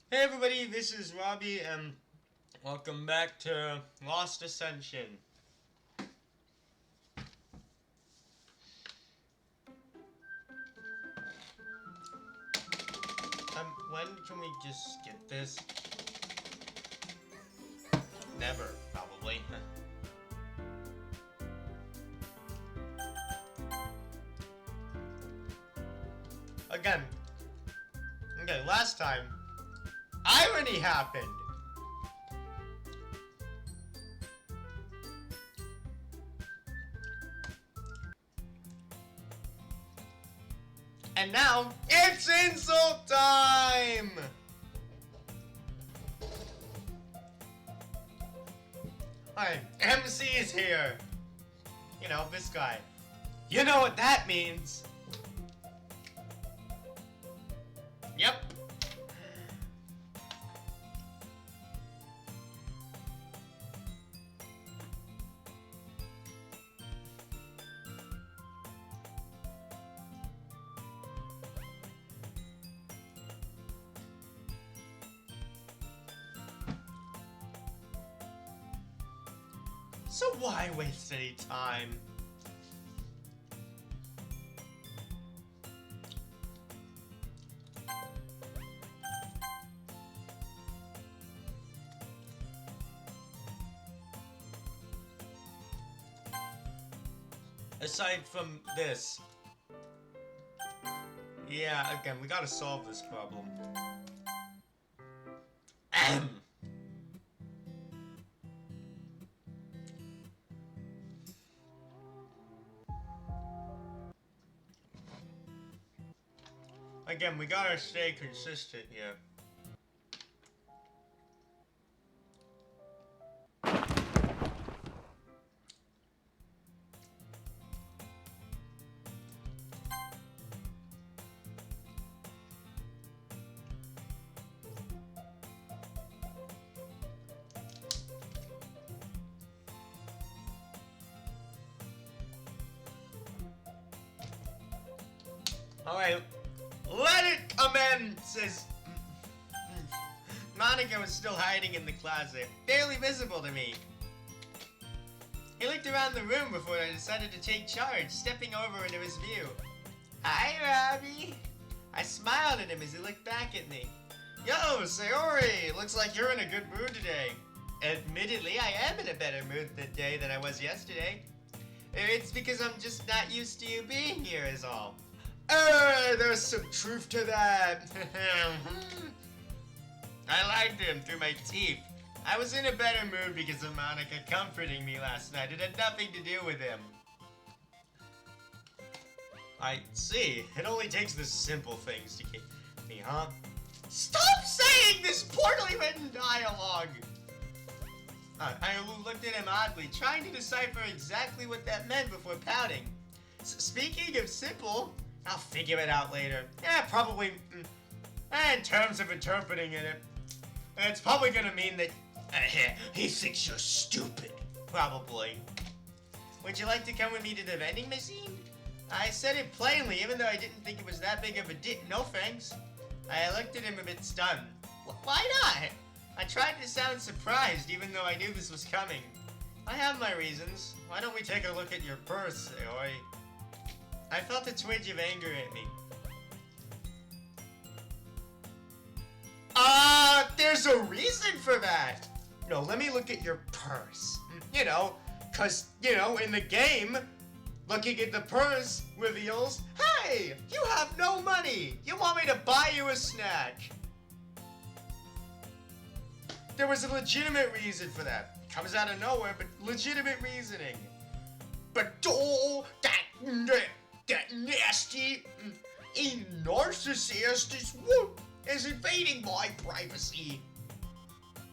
Hey everybody, this is Robbie, and welcome back to Lost Ascension. When can we just skip this? Never, probably. Again. Okay, last time, irony happened! And now, it's insult time! Alright, MC is here. You know, this guy. You know what that means? Yep. So why waste any time? Aside from this. Yeah, again, we gotta solve this problem. Ahem. Again, we gotta stay consistent here. Alright, let it commence! Monica was still hiding in the closet, barely visible to me. He looked around the room before I decided to take charge, stepping over into his view. Hi, Robbie! I smiled at him as he looked back at me. Yo, Sayori! Looks like you're in a good mood today. Admittedly, I am in a better mood today than I was yesterday. It's because I'm just not used to you being here is all. There's some truth to that. I lied to him through my teeth. I was in a better mood because of Monica comforting me last night. It had nothing to do with him. I see. It only takes the simple things to keep me, huh? Stop saying this poorly written dialogue! I looked at him oddly, trying to decipher exactly what that meant before pouting. Speaking of simple, I'll figure it out later. Yeah, probably. In terms of interpreting it, it's probably gonna mean that he thinks you're stupid. Probably. Would you like to come with me to the vending machine? I said it plainly, even though I didn't think it was that big of a deal. No thanks. I looked at him a bit stunned. Why not? I tried to sound surprised, even though I knew this was coming. I have my reasons. Why don't we take a look at your purse, Sayori? I felt a twinge of anger at me. There's a reason for that! No, let me look at your purse. You know, cause, in the game, looking at the purse reveals, hey, you have no money! You want me to buy you a snack! There was a legitimate reason for that. It comes out of nowhere, but legitimate reasoning. But that nasty narcissist is invading my privacy.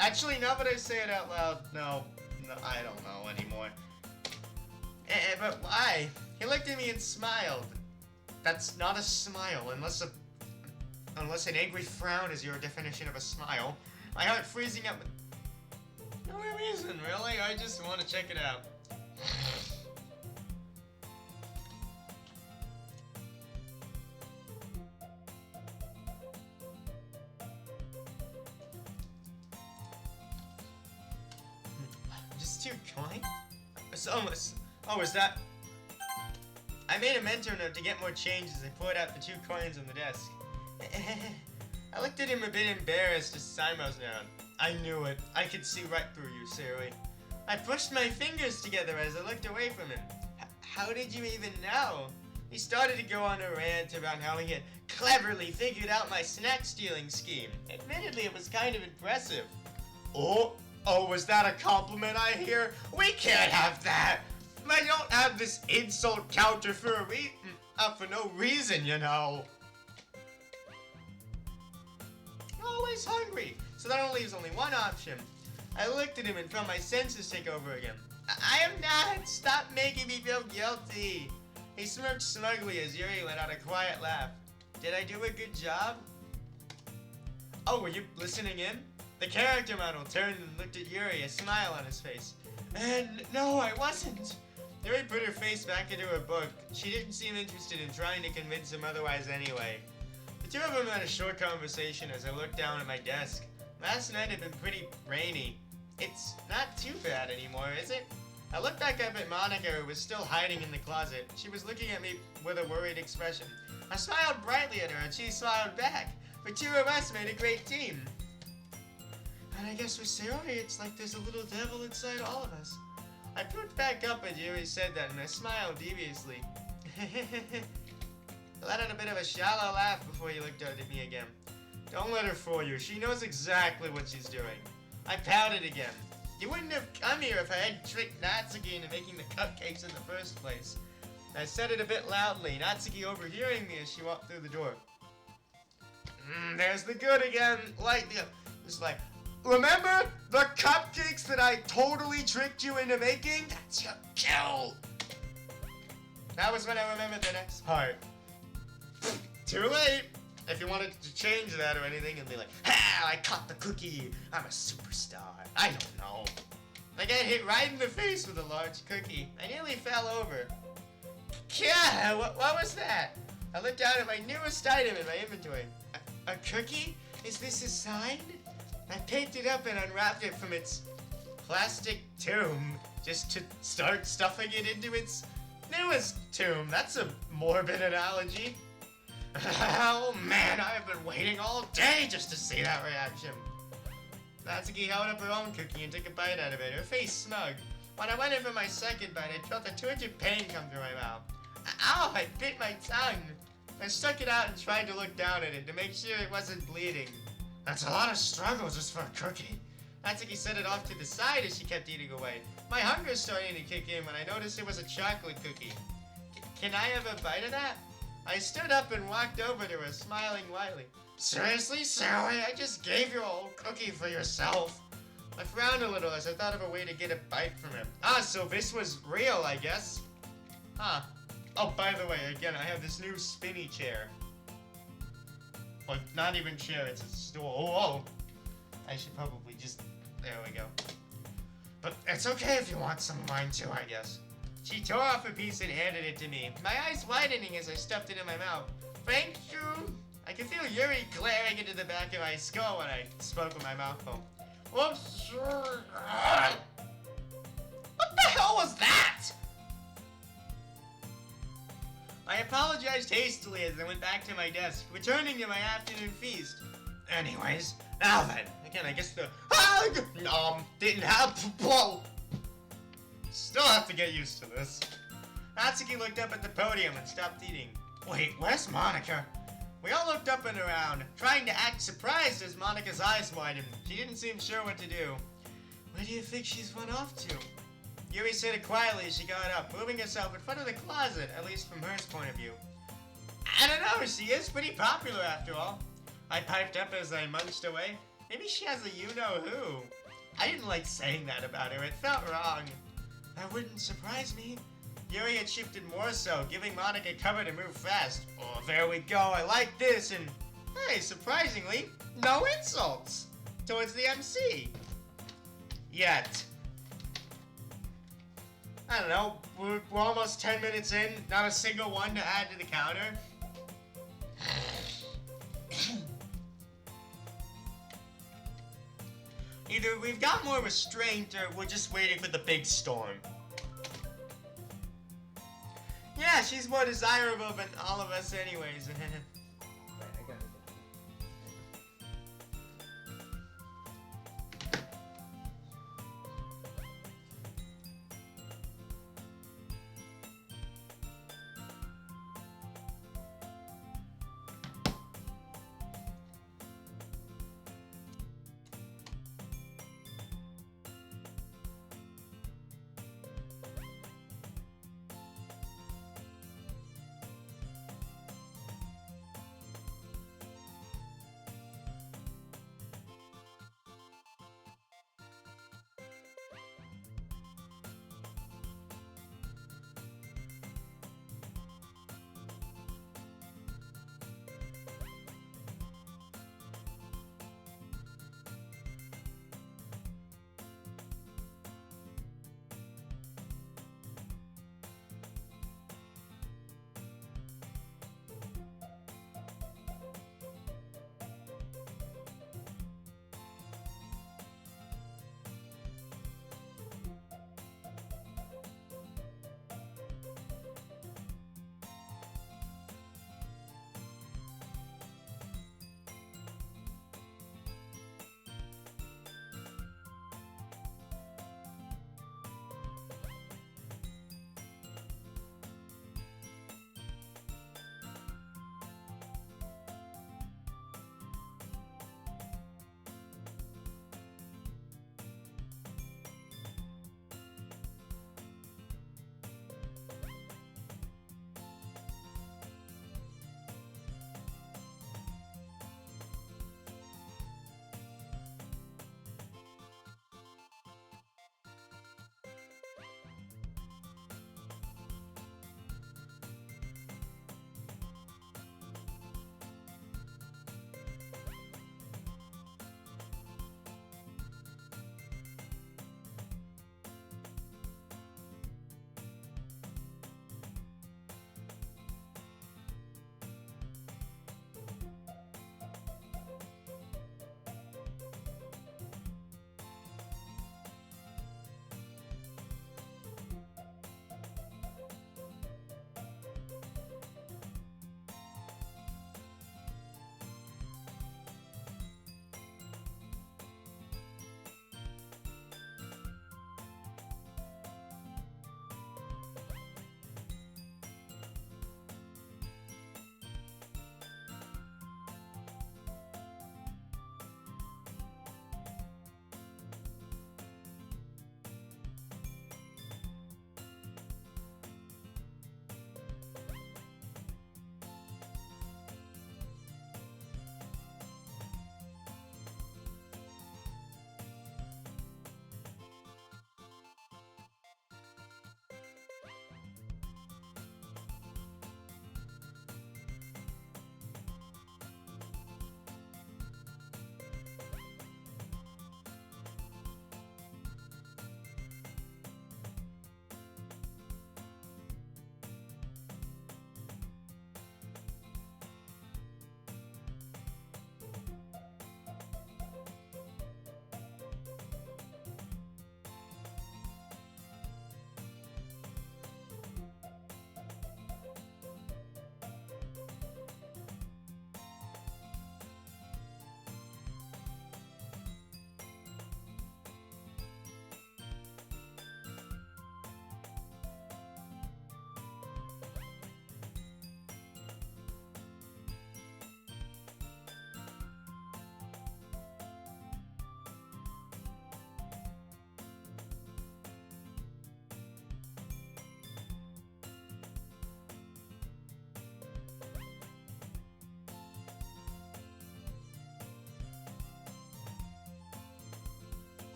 Actually, now that I say it out loud, no, I don't know anymore. But why? He looked at me and smiled. That's not a smile, unless an angry frown is your definition of a smile. My heart freezing up. No reason, really. I just want to check it out. those 2 coins? Oh, is that... I made a mental note to get more change as I pulled out the 2 coins on the desk. I looked at him a bit embarrassed as time goes down. I knew it. I could see right through you, Siri. I pushed my fingers together as I looked away from him. How did you even know? He started to go on a rant about how he had cleverly figured out my snack stealing scheme. Admittedly, it was kind of impressive. Oh, was that a compliment I hear? We can't have that. I don't have this insult counter for for no reason, you know. Always hungry, so that only leaves only one option. I looked at him and felt my senses take over again. I am not. Stop making me feel guilty. He smirked smugly as Yuri let out a quiet laugh. Did I do a good job? Oh, were you listening in? The character model turned and looked at Yuri, a smile on his face. And no, I wasn't. Yuri put her face back into her book. She didn't seem interested in trying to convince him otherwise anyway. The 2 of them had a short conversation as I looked down at my desk. Last night had been pretty rainy. It's not too bad anymore, is it? I looked back up at Monica, who was still hiding in the closet. She was looking at me with a worried expression. I smiled brightly at her, and she smiled back. The 2 of us made a great team. And I guess with Sayori, it's like there's a little devil inside all of us. I put back up as Yuri said that, and I smiled deviously. I let out a bit of a shallow laugh before he looked out at me again. Don't let her fool you. She knows exactly what she's doing. I pouted again. You wouldn't have come here if I had tricked Natsuki into making the cupcakes in the first place. I said it a bit loudly, Natsuki overhearing me as she walked through the door. There's the good again. Just like, remember the cupcakes that I totally tricked you into making? That's your kill. That was when I remembered the next part. Too late. If you wanted to change that or anything and be like, ha, I caught the cookie. I'm a superstar. I don't know. I got hit right in the face with a large cookie. I nearly fell over. Yeah, what was that? I looked down at my newest item in my inventory. A cookie? Is this a sign? I picked it up and unwrapped it from its plastic tomb just to start stuffing it into its newest tomb. That's a morbid analogy. Oh man, I've been waiting all day just to see that reaction. Natsuki held up her own cookie and took a bite out of it, her face smug. When I went in for my second bite, I felt a twinge of pain come through my mouth. Ow, I bit my tongue. I stuck it out and tried to look down at it to make sure it wasn't bleeding. That's a lot of struggle just for a cookie. Natsuki set it off to the side as she kept eating away. My hunger was starting to kick in when I noticed it was a chocolate cookie. Can I have a bite of that? I stood up and walked over to her, smiling lightly. Seriously, Sally? I just gave you a whole cookie for yourself. I frowned a little as I thought of a way to get a bite from him. So this was real, I guess. Huh. Oh, by the way, again, I have this new spinny chair. Well, not even chair, it's a stool. Oh, I should probably just... There we go. But it's okay if you want some of mine too, I guess. She tore off a piece and handed it to me, my eyes widening as I stuffed it in my mouth. Thank you! I could feel Yuri glaring into the back of my skull when I spoke with my mouth full. Whoops! What the hell was that? I apologized hastily as I went back to my desk, returning to my afternoon feast. Anyways, now then, again, I guess the didn't have whoa. Still have to get used to this. Natsuki looked up at the podium and stopped eating. Wait, where's Monica? We all looked up and around, trying to act surprised as Monica's eyes widened. She didn't seem sure what to do. Where do you think she's run off to? Yuri said it quietly as she got up, moving herself in front of the closet, at least from her point of view. I don't know, she is pretty popular after all. I piped up as I munched away. Maybe she has a you-know-who. I didn't like saying that about her, it felt wrong. That wouldn't surprise me. Yuri had shifted more so, giving Monica cover to move fast. Oh, there we go, I like this, and hey, surprisingly, no insults towards the MC. Yet. I don't know, we're almost 10 minutes in, not a single one to add to the counter. Either we've got more restraint or we're just waiting for the big storm. Yeah, she's more desirable than all of us anyways. Right, I got it.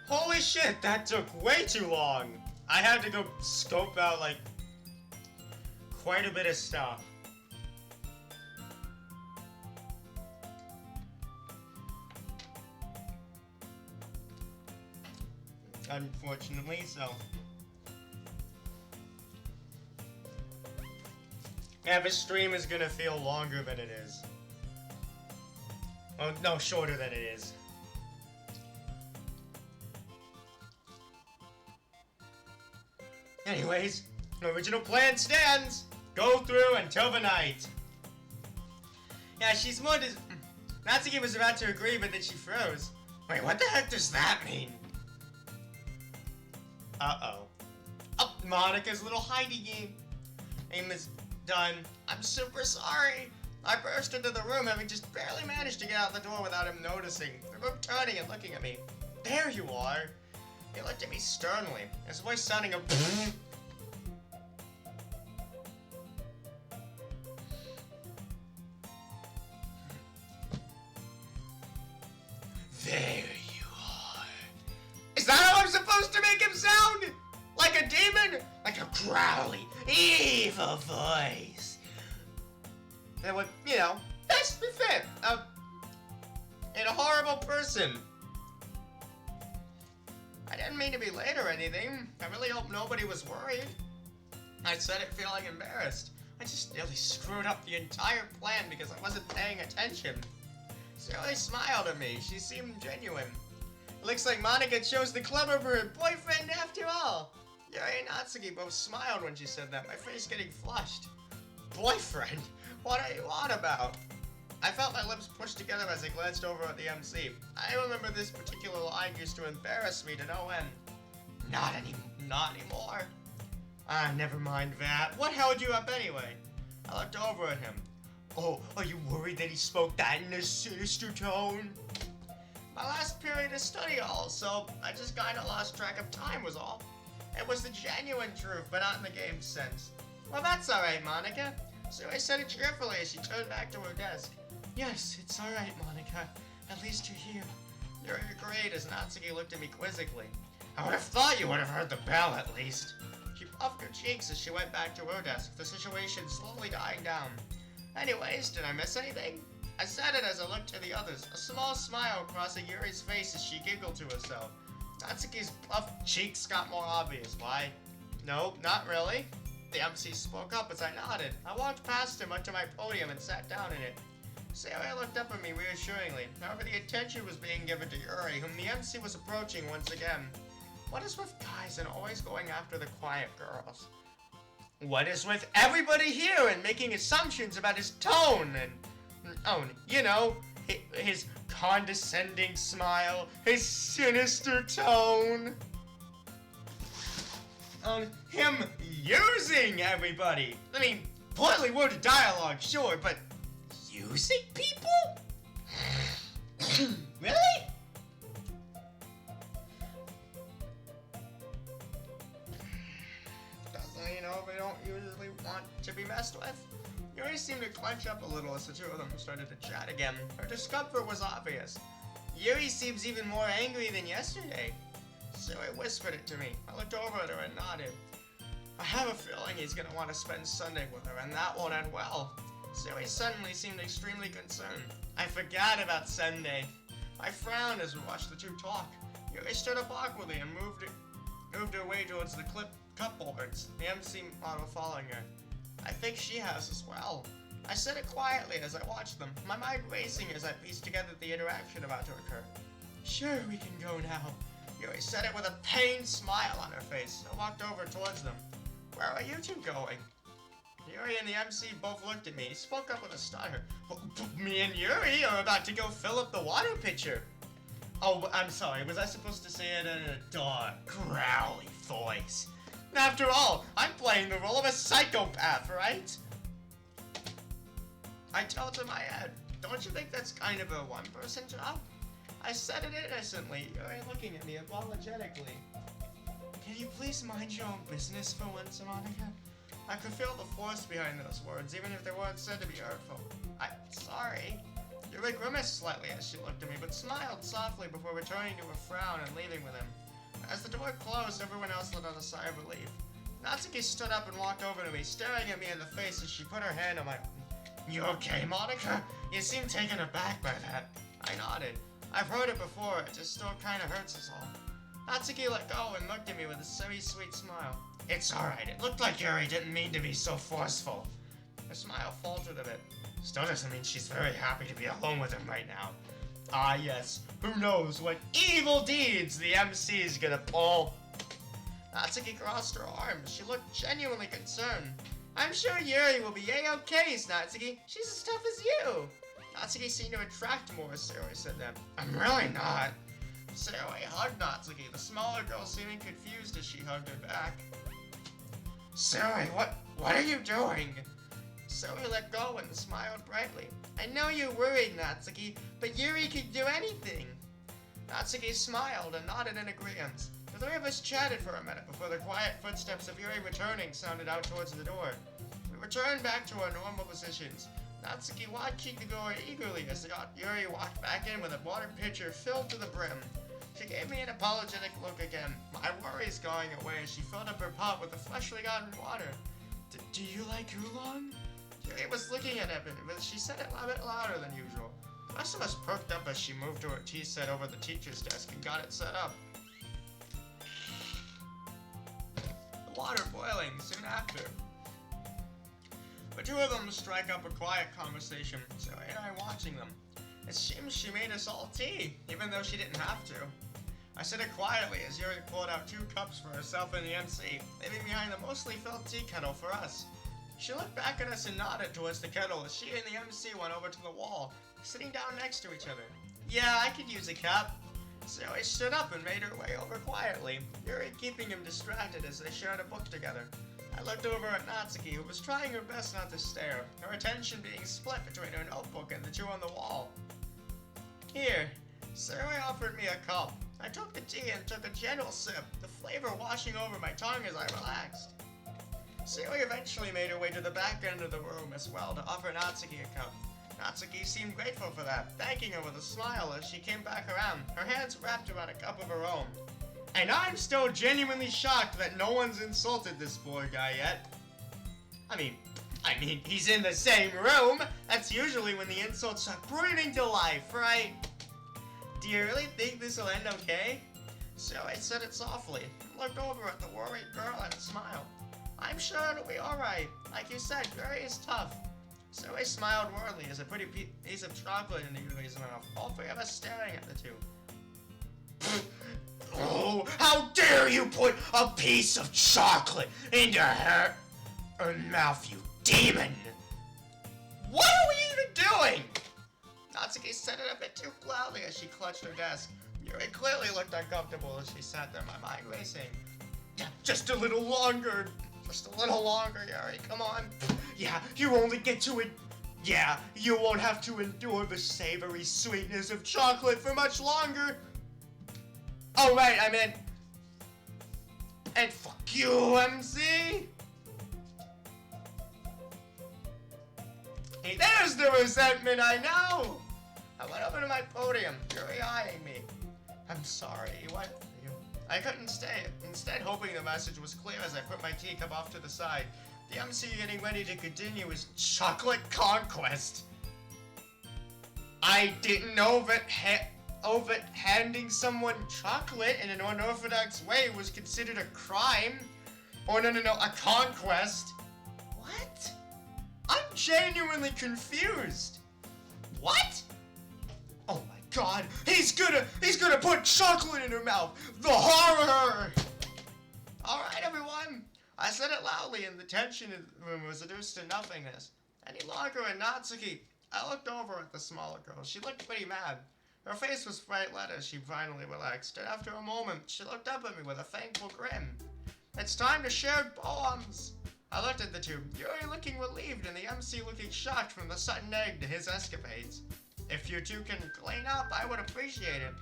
Holy shit, that took way too long. I had to go scope out, like, quite a bit of stuff. Unfortunately, so. Yeah, this stream is gonna feel longer than it is. Oh, no, shorter than it is. Anyways, the original plan stands. Go through until the night. Yeah, she's more dis- Natsuki was about to agree, but then she froze. Wait, what the heck does that mean? Uh-oh. Oh, Monika's little hidey game. Aim is done. I'm super sorry. I burst into the room, having just barely managed to get out the door without him noticing. The room turning and looking at me. There you are. He looked at me sternly, his voice sounding a There you are. Is that how I'm supposed to make him sound? Like a demon? Like a growly, evil voice. That would, you know, best fit in a horrible person. I didn't mean to be late or anything. I really hope nobody was worried. I said it feeling embarrassed. I just nearly screwed up the entire plan because I wasn't paying attention. She only smiled at me. She seemed genuine. It looks like Monika chose the club over her boyfriend after all. Yuri and Natsuki both smiled when she said that, my face getting flushed. Boyfriend? What are you on about? I felt my lips pushed together as I glanced over at the MC. I remember this particular line used to embarrass me to no end. Not anymore. Ah, never mind that. What held you up anyway? I looked over at him. Oh, are you worried that he spoke that in a sinister tone? My last period of study hall, so I just kinda lost track of time was all. It was the genuine truth, but not in the game sense. Well, that's alright, Monika. So I said it cheerfully as she turned back to her desk. Yes, it's alright, Monika. At least you're here. You're great, as Natsuki looked at me quizzically. I would have thought you would have heard the bell, at least. She puffed her cheeks as she went back to her desk, the situation slowly dying down. Anyways, did I miss anything? I said it as I looked to the others, a small smile crossing Yuri's face as she giggled to herself. Natsuki's puffed cheeks got more obvious. Why? Nope, not really. The MC spoke up as I nodded. I walked past him onto my podium and sat down in it. Sarah looked up at me reassuringly. However, the attention was being given to Yuri, whom the MC was approaching once again. What is with guys and always going after the quiet girls? What is with everybody here and making assumptions about his tone and, you know, his condescending smile, his sinister tone? Him using everybody. I mean, poorly worded dialogue, sure, but using people? Really? You know, they don't usually want to be messed with. Yuri seemed to clench up a little as the two of them started to chat again. Her discomfort was obvious. Yuri seems even more angry than yesterday. So I whispered it to me. I looked over at her and nodded. I have a feeling he's gonna want to spend Sunday with her, and that won't end well. So he suddenly seemed extremely concerned. I forgot about Sunday. I frowned as we watched the two talk. Yuri stood up awkwardly and moved her way towards the cupboards, the MC model following her. I think she has as well. I said it quietly as I watched them, my mind racing as I pieced together the interaction about to occur. Sure, we can go now. Yuri said it with a pained smile on her face. I walked over towards them. Where are you two going? Yuri and the MC both looked at me. He spoke up with a stutter. Me and Yuri are about to go fill up the water pitcher. Oh, I'm sorry. Was I supposed to say it in a dark, growly voice? After all, I'm playing the role of a psychopath, right? I tilted my head. Don't you think that's kind of a one-person job? I said it innocently. You're looking at me apologetically. Can you please mind your own business for once, Monika? I could feel the force behind those words, even if they weren't said to be hurtful. I'm sorry. Yuri grimaced slightly as she looked at me, but smiled softly before returning to a frown and leaving with him. As the door closed, everyone else let out a sigh of relief. Natsuki stood up and walked over to me, staring at me in the face as she put her hand on my... You okay, Monica? You seem taken aback by that. I nodded. I've heard it before, it just still kinda hurts us all. Natsuki let go and looked at me with a semi-sweet smile. It's alright, it looked like Yuri didn't mean to be so forceful. Her smile faltered a bit. Still doesn't mean she's very happy to be alone with him right now. Ah yes, who knows what evil deeds the MC is gonna pull. Natsuki crossed her arms. She looked genuinely concerned. I'm sure Yuri will be a-okay, Natsuki. She's as tough as you. Natsuki seemed to attract more as Sayori said that. I'm really not. Sayori hugged Natsuki, the smaller girl seeming confused as she hugged her back. Sayori, what are you doing? Sayori let go and smiled brightly. I know you're worried, Natsuki, but Yuri could do anything. Natsuki smiled and nodded in agreement. The three of us chatted for a minute before the quiet footsteps of Yuri returning sounded out towards the door. We returned back to our normal positions. Natsuki watching the door eagerly as Yuri walked back in with a water pitcher filled to the brim. She gave me an apologetic look again, my worries going away as she filled up her pot with the freshly gotten water. Do you like oolong? Yuri was looking at Evan, but she said it a bit louder than usual. The rest of us perked up as she moved to her tea set over the teacher's desk and got it set up. The water boiling soon after. The two of them strike up a quiet conversation, Zoe and I watching them. It seems she made us all tea, even though she didn't have to. I said it quietly as Yuri poured out 2 cups for herself and the MC, leaving behind the mostly filled tea kettle for us. She looked back at us and nodded towards the kettle as she and the MC went over to the wall, sitting down next to each other. Yeah, I could use a cup. Zoe stood up and made her way over quietly, Yuri keeping him distracted as they shared a book together. I looked over at Natsuki, who was trying her best not to stare, her attention being split between her notebook and the 2 on the wall. Here, Zoe offered me a cup. I took the tea and took a gentle sip, the flavor washing over my tongue as I relaxed. Sayori eventually made her way to the back end of the room as well to offer Natsuki a cup. Natsuki seemed grateful for that, thanking her with a smile as she came back around, her hands wrapped around a cup of her own. And I'm still genuinely shocked that no one's insulted this poor guy yet. I mean, he's in the same room. That's usually when the insults are breathing to life, right? Do you really think this will end okay? So I said it softly, and looked over at the worried girl and smiled. I'm sure it'll be alright. Like you said, Yuri is tough. So I smiled warmly as I put a piece of chocolate into Yuri's mouth, all 3 of us staring at the 2. Oh, how dare you put a piece of chocolate into her mouth, you demon! What are you doing? Natsuki said it a bit too loudly as she clutched her desk. Yuri clearly looked uncomfortable as she sat there, my mind racing. Just a little longer. Just a little longer, Yuri. Come on. Yeah, you only get to it. Yeah, you won't have to endure the savory sweetness of chocolate for much longer. Oh, right, I meant... And fuck you, MC! Hey, there's the resentment, I know! I went over to my podium, Yuri eyeing me. I'm sorry, what? I couldn't stay, instead hoping the message was clear as I put my teacup off to the side. The MC getting ready to continue his chocolate conquest. I didn't know that handing someone chocolate in an unorthodox way was considered a crime. Or no, a conquest. What? I'm genuinely confused. What? Oh my god, he's gonna put chocolate in her mouth. The horror! Alright everyone. I said it loudly and the tension in the room was reduced to nothingness. Any longer in Natsuki, I looked over at the smaller girl. She looked pretty mad. Her face was bright red as she finally relaxed, and after a moment, she looked up at me with a thankful grin. It's time to share poems! I looked at the 2, Yuri looking relieved and the MC looking shocked from the sudden end to his escapades. If you 2 can clean up, I would appreciate it.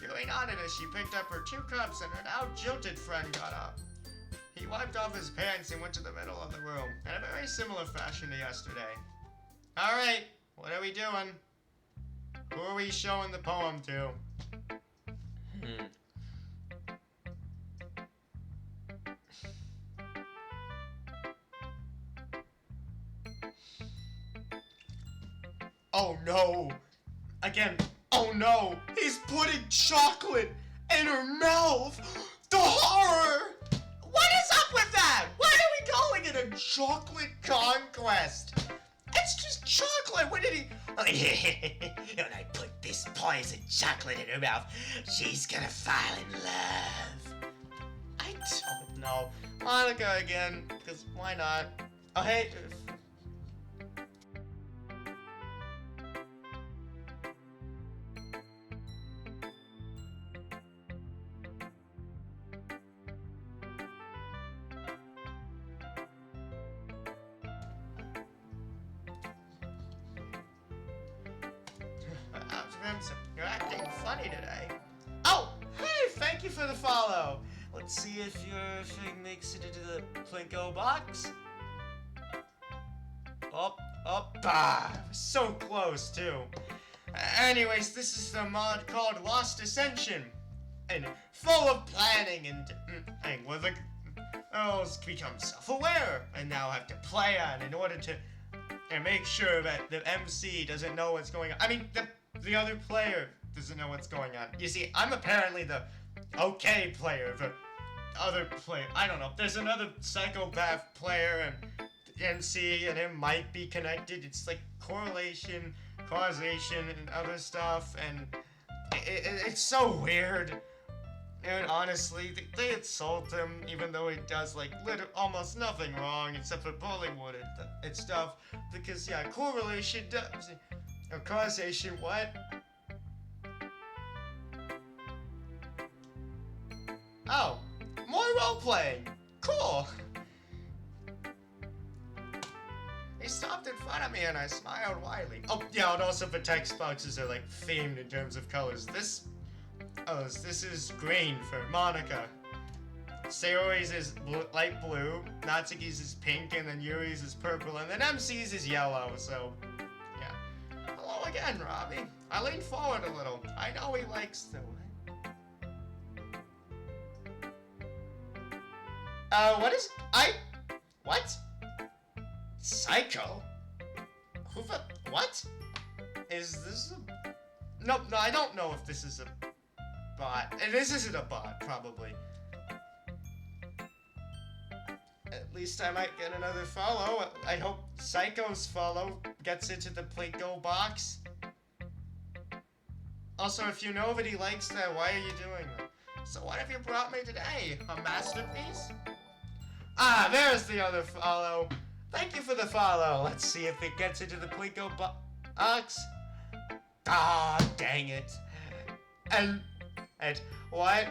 Yuri nodded as she picked up her 2 cups and her now jilted friend got up. He wiped off his pants and went to the middle of the room, in a very similar fashion to yesterday. Alright, what are we doing? Who are we showing the poem to? Oh no! Again, oh no! He's putting chocolate in her mouth! The horror! What is up with that? Why are we calling it a chocolate conquest? It's just chocolate! What did he... When I put this poison chocolate in her mouth, she's gonna fall in love. I don't know. Monica again, because why not? Oh, hey... You're acting funny today. Oh, hey, thank you for the follow. Let's see if your thing makes it into the Plinko box. So close too. Anyways, this is the mod called Lost Ascension, and full of planning and with the girls become self-aware and now have to plan in order to make sure that the MC doesn't know what's going on. I mean, the other player doesn't know what's going on. You see, I'm apparently the okay player, the other player. I don't know. There's another psychopath player, and the MC and him might be connected. It's like correlation, causation, and other stuff, and it's so weird. And honestly, they insult him, even though he does like almost nothing wrong except for Bollywood and stuff. Because yeah, correlation does. Or causation, what? Oh, more role-playing. Cool. He stopped in front of me and I smiled widely. Oh, yeah, and also the text boxes are like themed in terms of colors. This is green for Monica. Sayori's is light blue, Natsuki's is pink, and then Yuri's is purple, and then MC's is yellow, so... Hello again, Robbie. I leaned forward a little. I know he likes the what? Psycho? What? Is this a... No, I don't know if this is a bot. This isn't a bot, probably. At least I might get another follow. I hope Psycho's follow gets into the Plinko box. Also, if you know that he likes that, why are you doing that? So what have you brought me today? A masterpiece? Ah, there's the other follow. Thank you for the follow. Let's see if it gets into the Plinko box. Ah, dang it. And what?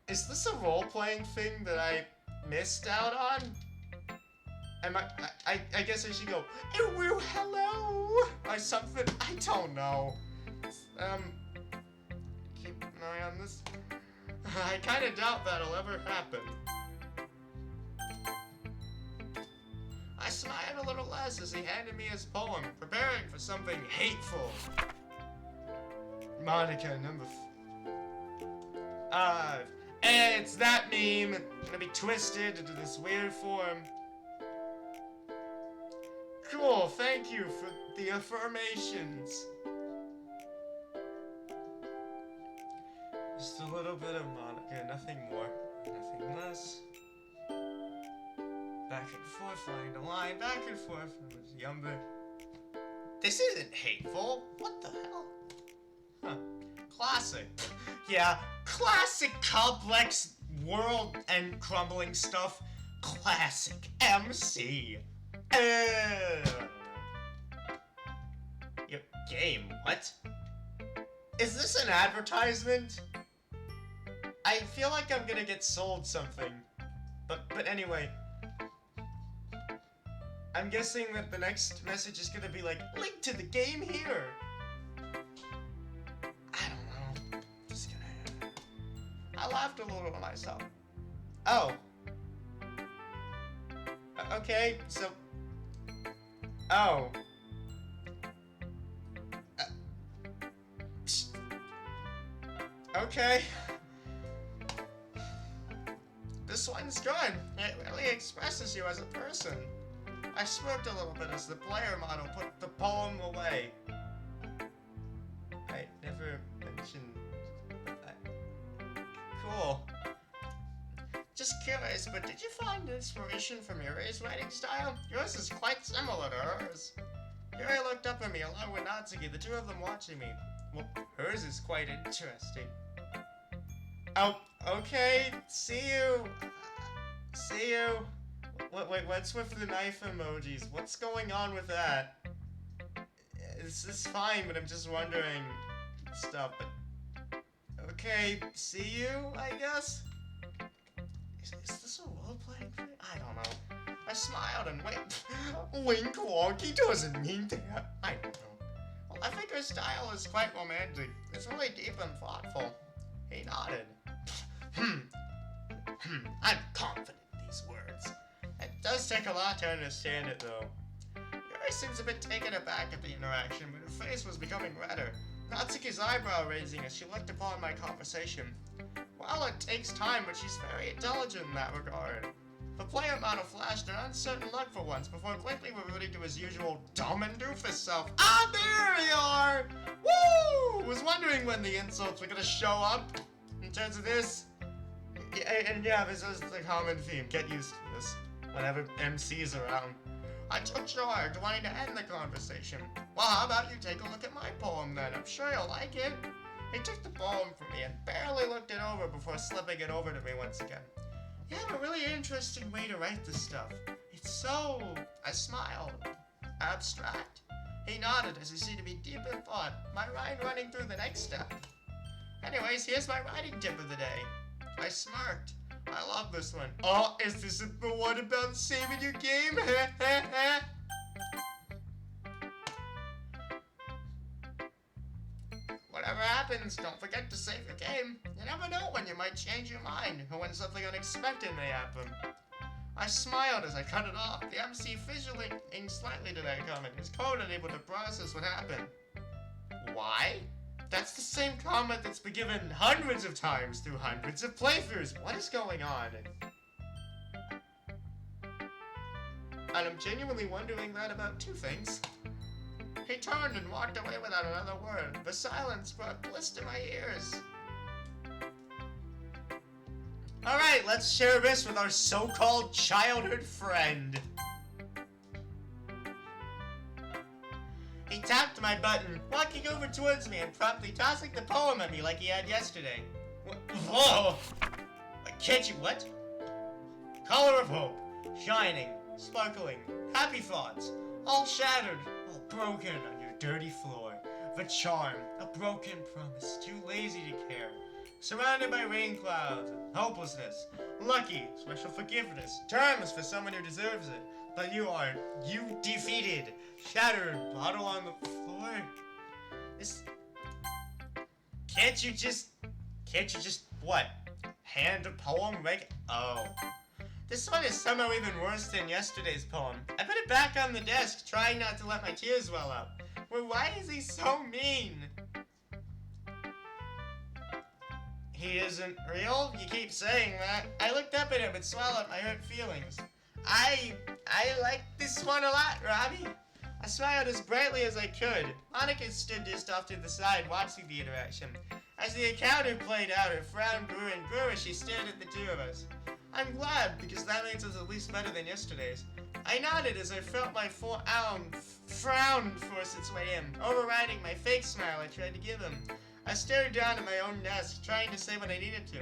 Is this a role-playing thing that I missed out on? I guess I should go, "Ew, hello," or something. I don't know. Keep an eye on this. I kind of doubt that'll ever happen. I smiled a little less as he handed me his poem, preparing for something hateful. Monica, number 5. It's that meme. It's gonna be twisted into this weird form. Cool, thank you for the affirmations. Just a little bit of Monica, nothing more, nothing less. Back and forth, flying a line, back and forth. Younger. This isn't hateful. What the hell? Huh. Classic. Yeah, classic complex world and crumbling stuff. Classic MC. Your game, what? Is this an advertisement? I feel like I'm gonna get sold something. But anyway. I'm guessing that the next message is gonna be like, link to the game here. I don't know. Just gonna... I laughed a little to myself. Oh. Okay, so... Oh. Okay. This one's good. It really expresses you as a person. I smirked a little bit as the player model put the poem away. I never mentioned that. Cool. Just curious, but did you find inspiration from Yuri's writing style? Yours is quite similar to hers. Yuri looked up at me along with Natsuki, the two of them watching me. Well, hers is quite interesting. Oh, okay. See you. See you. Wait, what's with the knife emojis? What's going on with that? This is fine, but I'm just wondering stuff. But okay, see you, I guess? Is this a role-playing thing? I don't know. I smiled and winked. Wink, wonk, he doesn't mean that. I don't know. Well, I think her style is quite romantic. It's really deep and thoughtful. He nodded. I'm confident in these words. It does take a lot to understand it, though. Yuri seems a bit taken aback at the interaction, but her face was becoming redder. Natsuki's eyebrow raising as she looked upon my conversation. Well, it takes time, but she's very intelligent in that regard. The player model flashed an uncertain look for once before quickly reverting to his usual dumb and doofus self. Ah, there we are! Woo! Was wondering when the insults were gonna show up. In terms of this, and yeah, this is the common theme. Get used to this whenever MC's around. I took charge, wanting to end the conversation. Well, how about you take a look at my poem then? I'm sure you'll like it. He took the poem from me and barely looked it over before slipping it over to me once again. You have a really interesting way to write this stuff. It's so... I smiled. Abstract? He nodded as he seemed to be deep in thought, my mind running through the next step. Anyways, here's my writing tip of the day. I smirked. I love this one. Oh, is this the one about saving your game? Whatever happens, don't forget to save your game. You never know when you might change your mind, or when something unexpected may happen. I smiled as I cut it off, the MC visually inked slightly to that comment, his code unable to process what happened. Why? That's the same comment that's been given hundreds of times through hundreds of playthroughs. What is going on? And I'm genuinely wondering that about two things. He turned and walked away without another word. The silence brought bliss to my ears. Alright, let's share this with our so-called childhood friend. He tapped my button, walking over towards me and promptly tossing the poem at me like he had yesterday. Whoa! Can't you what? Color of hope, shining, sparkling, happy thoughts, all shattered, all broken on your dirty floor. The charm, a broken promise, too lazy to care. Surrounded by rain clouds and hopelessness. Lucky, special forgiveness, terms for someone who deserves it. But you defeated, shattered, bottle on the floor. This... Can't you just, what? Hand a poem right? Oh. This one is somehow even worse than yesterday's poem. I put it back on the desk, trying not to let my tears well up. Well, why is he so mean? He isn't real? You keep saying that. I looked up at him and swallowed my hurt feelings. I like this one a lot, Robbie. I smiled as brightly as I could. Monica stood just off to the side, watching the interaction. As the encounter played out, her frown grew and grew as she stared at the two of us. I'm glad, because that means it's at least better than yesterday's. I nodded as I felt my frown force its way in, overriding my fake smile I tried to give him. I stared down at my own desk, trying to say what I needed to.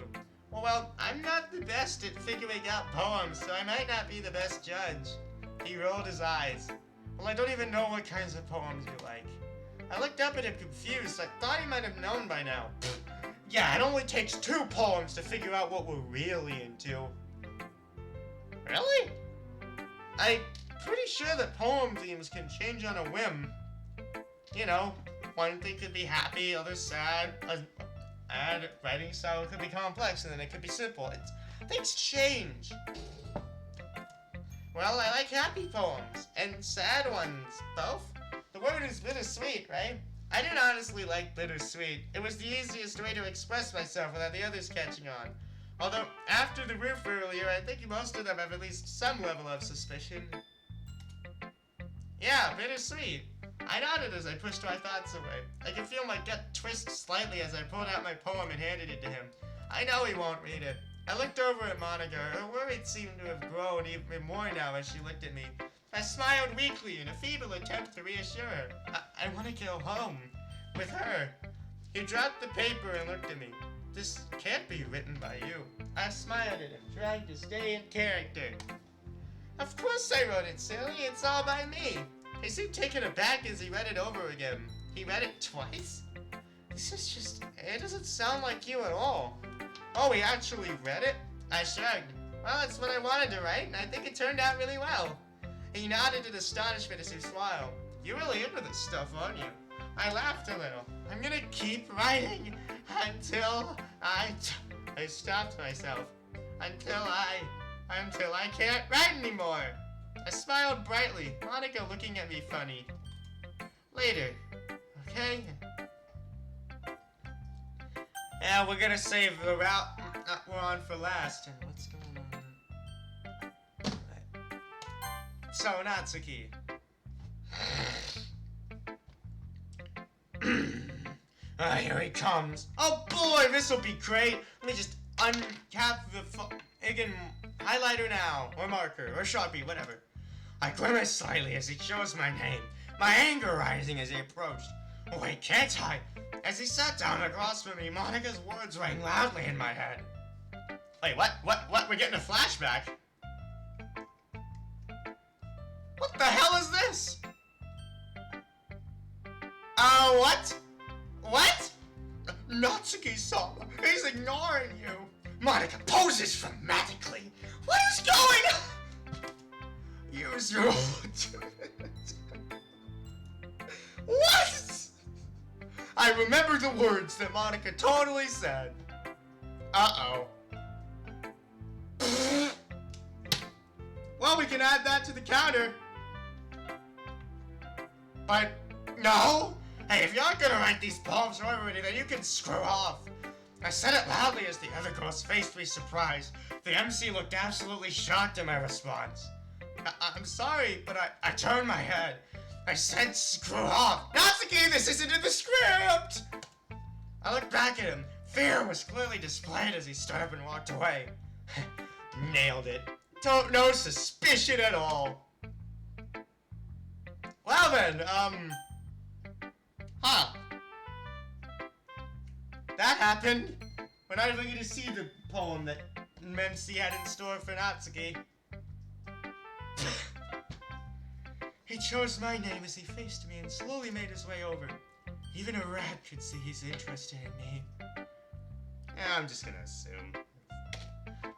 Well, I'm not the best at figuring out poems, so I might not be the best judge. He rolled his eyes. Well, I don't even know what kinds of poems you like. I looked up at him confused. I thought he might have known by now. Yeah, it only takes 2 poems to figure out what we're really into. Really? I'm pretty sure that poem themes can change on a whim. You know, one thing could be happy, other sad, and writing style could be complex, and then it could be simple. Things change. Well, I like happy poems, and sad ones, both. The word is bittersweet, right? I didn't honestly like bittersweet. It was the easiest way to express myself without the others catching on. Although, after the roof earlier, I think most of them have at least some level of suspicion. Yeah, bittersweet. I nodded as I pushed my thoughts away. I could feel my gut twist slightly as I pulled out my poem and handed it to him. I know he won't read it. I looked over at Monica. Her worries seemed to have grown even more now as she looked at me. I smiled weakly in a feeble attempt to reassure her. I want to go home. With her. He dropped the paper and looked at me. This can't be written by you. I smiled at him, trying to stay in character. Of course I wrote it, silly. It's all by me. He seemed taken aback as he read it over again. He read it twice? This is just... It doesn't sound like you at all. Oh, he actually read it? I shrugged. Well, that's what I wanted to write, and I think it turned out really well. He nodded in astonishment as he smiled. You're really into this stuff, aren't you? I laughed a little. I'm gonna keep writing until I stopped myself. Until I can't write anymore. I smiled brightly, Monica looking at me funny. Later, okay? Yeah, we're gonna save the route we're on for last. And what's going on? Right. So, Natsuki. Here he comes. Oh boy, this'll be great. Let me just uncap the again highlighter now, or marker, or Sharpie, whatever. I grimaced slightly as he chose my name, my anger rising as he approached. Wait, can't I? As he sat down across from me, Monica's words rang loudly in my head. Wait, what? We're getting a flashback? What the hell is this? What? What? Natsuki-sama, he's ignoring you. Monica poses dramatically. What is going on? Use your What? I remember the words that Monica totally said. Uh-oh. Well, we can add that to the counter. But, no. Hey, if you aren't gonna write these poems or anything, then you can screw off. I said it loudly as the other girls faced me surprised. The MC looked absolutely shocked at my response. I'm sorry, but I turned my head. I said screw off. Natsuki, this isn't in the script! I looked back at him. Fear was clearly displayed as he stood up and walked away. Nailed it. No suspicion at all. Well then, that happened. We're not even going to see the poem that MC had in store for Natsuki. He chose my name as he faced me and slowly made his way over. Even a rat could see he's interested in me. Yeah, I'm just gonna assume.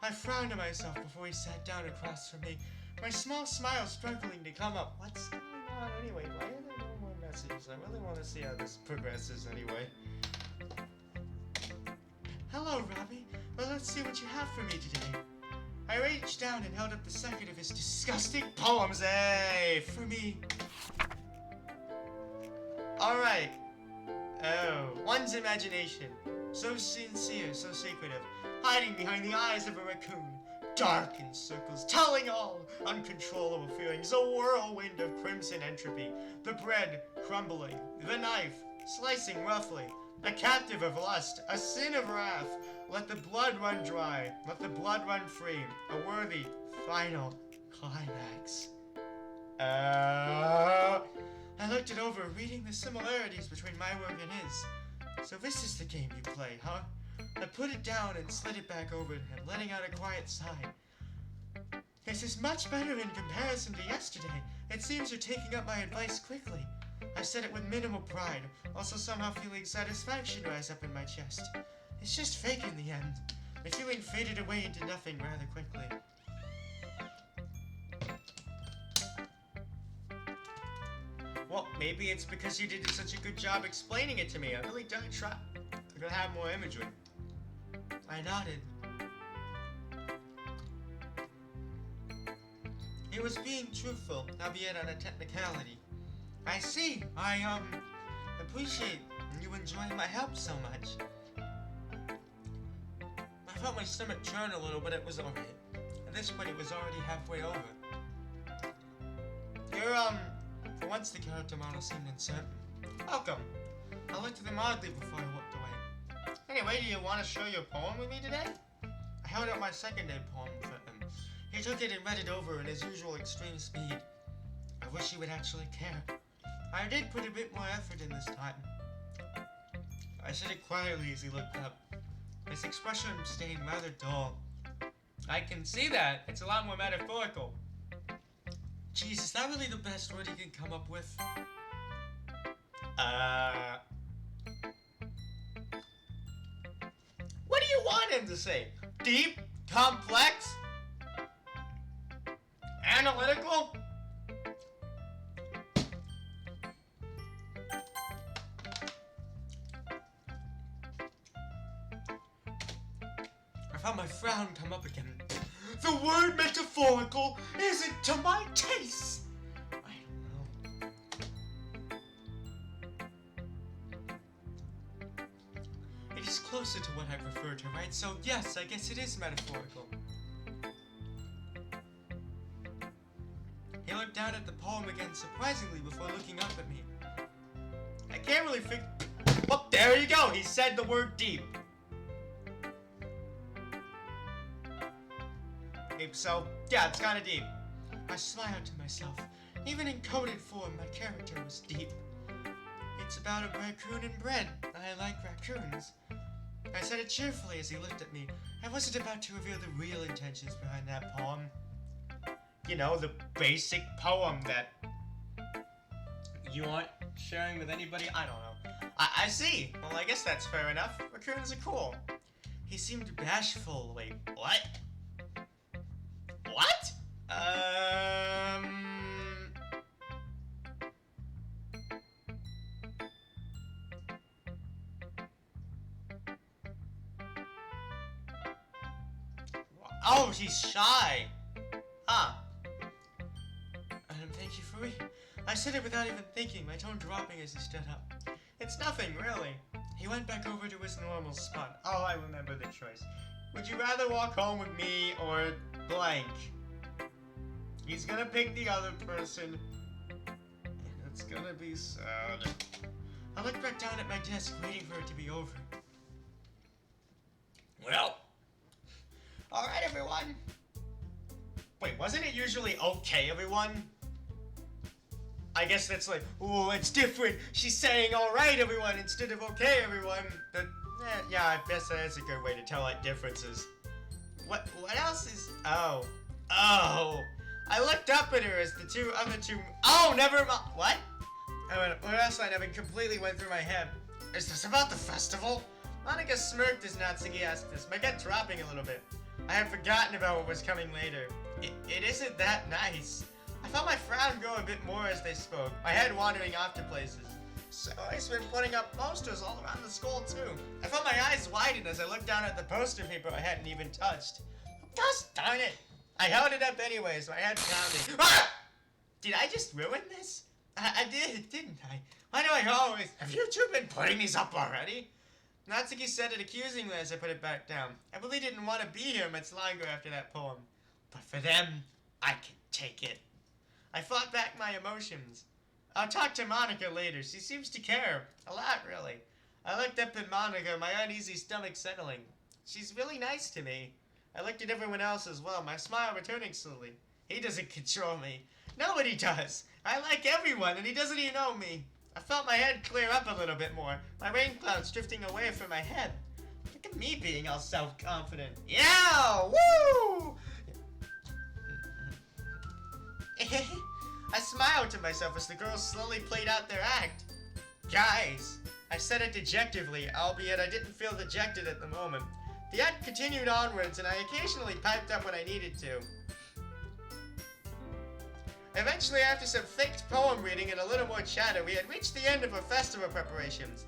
I frowned at myself before he sat down across from me, my small smile struggling to come up. What's going on anyway? Why are there no more messages? I really want to see how this progresses anyway. Hello, Robbie. Well, let's see what you have for me today. I reached down and held up the second of his disgusting poems. Hey, for me. Alright. Oh, one's imagination. So sincere, so secretive. Hiding behind the eyes of a raccoon. Dark in circles, telling all uncontrollable feelings. A whirlwind of crimson entropy. The bread crumbling. The knife slicing roughly. A captive of lust, a sin of wrath. Let the blood run dry, let the blood run free. A worthy, final climax. I looked it over, reading the similarities between my work and his. So this is the game you play, huh? I put it down and slid it back over to him, letting out a quiet sigh. This is much better in comparison to yesterday. It seems you're taking up my advice quickly. I said it with minimal pride, also somehow feeling satisfaction rise up in my chest. It's just fake in the end. The feeling faded away into nothing rather quickly. Well, maybe it's because you did such a good job explaining it to me. I really don't try. I'm gonna have more imagery. I nodded. It was being truthful, albeit on a technicality. I see. I appreciate you enjoying my help so much. I felt my stomach churn a little, but it was alright. At this point, it was already halfway over. For once, the character model seemed uncertain. Welcome. I looked at them oddly before I walked away. Anyway, do you want to share your poem with me today? I held out my second day poem for him. He took it and read it over in his usual extreme speed. I wish he would actually care. I did put a bit more effort in this time. I said it quietly as he looked up. His expression staying rather dull. I can see that. It's a lot more metaphorical. Jeez, is that really the best word he can come up with? What do you want him to say? Deep? Complex? Analytical? I felt my frown come up again. The word metaphorical isn't to my taste. I don't know. It is closer to what I prefer to write, so yes, I guess it is metaphorical. He looked down at the poem again surprisingly before looking up at me. I can't really figure... Oh, there you go! He said the word deep. So, yeah, it's kind of deep. I smiled to myself. Even in coded form, my character was deep. It's about a raccoon and bread. I like raccoons. I said it cheerfully as he looked at me. I wasn't about to reveal the real intentions behind that poem. You know, the basic poem that you aren't sharing with anybody. I don't know. I see. Well, I guess that's fair enough. Raccoons are cool. He seemed bashful. Wait, what? What? Oh, he's shy. Huh. Thank you for reading. I said it without even thinking, my tone dropping as he stood up. It's nothing, really. He went back over to his normal spot. Oh, I remember the choice. Would you rather walk home with me or blank? He's gonna pick the other person. And it's gonna be sad. I looked back down at my desk, waiting for it to be over. Well. Alright, everyone. Wait, wasn't it usually okay, everyone? I guess that's like, oh, it's different. She's saying alright, everyone, instead of okay, everyone. But, yeah, I guess that's a good way to tell, like, differences. What else is... Oh. I looked up at her as the other two... Oh, never mind. What? What else I never completely went through my head? Is this about the festival? Monica smirked as Natsuki asked this, my gut dropping a little bit. I had forgotten about what was coming later. It isn't that nice. I felt my frown grow a bit more as they spoke, my head wandering off to places. So I've been putting up posters all around the school too. I felt my eyes widen as I looked down at the poster paper I hadn't even touched. Gosh darn it! I held it up anyways, my head pounding. Ah! Did I just ruin this? I did, didn't I? Why do I always... Have you two been putting these up already? Natsuki said it accusingly as I put it back down. I really didn't want to be here much longer after that poem. But for them, I can take it. I fought back my emotions. I'll talk to Monica later. She seems to care. A lot, really. I looked up at Monica, my uneasy stomach settling. She's really nice to me. I looked at everyone else as well, my smile returning slowly. He doesn't control me. Nobody does. I like everyone, and he doesn't even know me. I felt my head clear up a little bit more, my rain clouds drifting away from my head. Look at me being all self-confident. Yeah! Woo! I smiled to myself as the girls slowly played out their act. Guys, I said it dejectively, albeit I didn't feel dejected at the moment. The act continued onwards, and I occasionally piped up when I needed to. Eventually, after some faked poem reading and a little more chatter, we had reached the end of our festival preparations.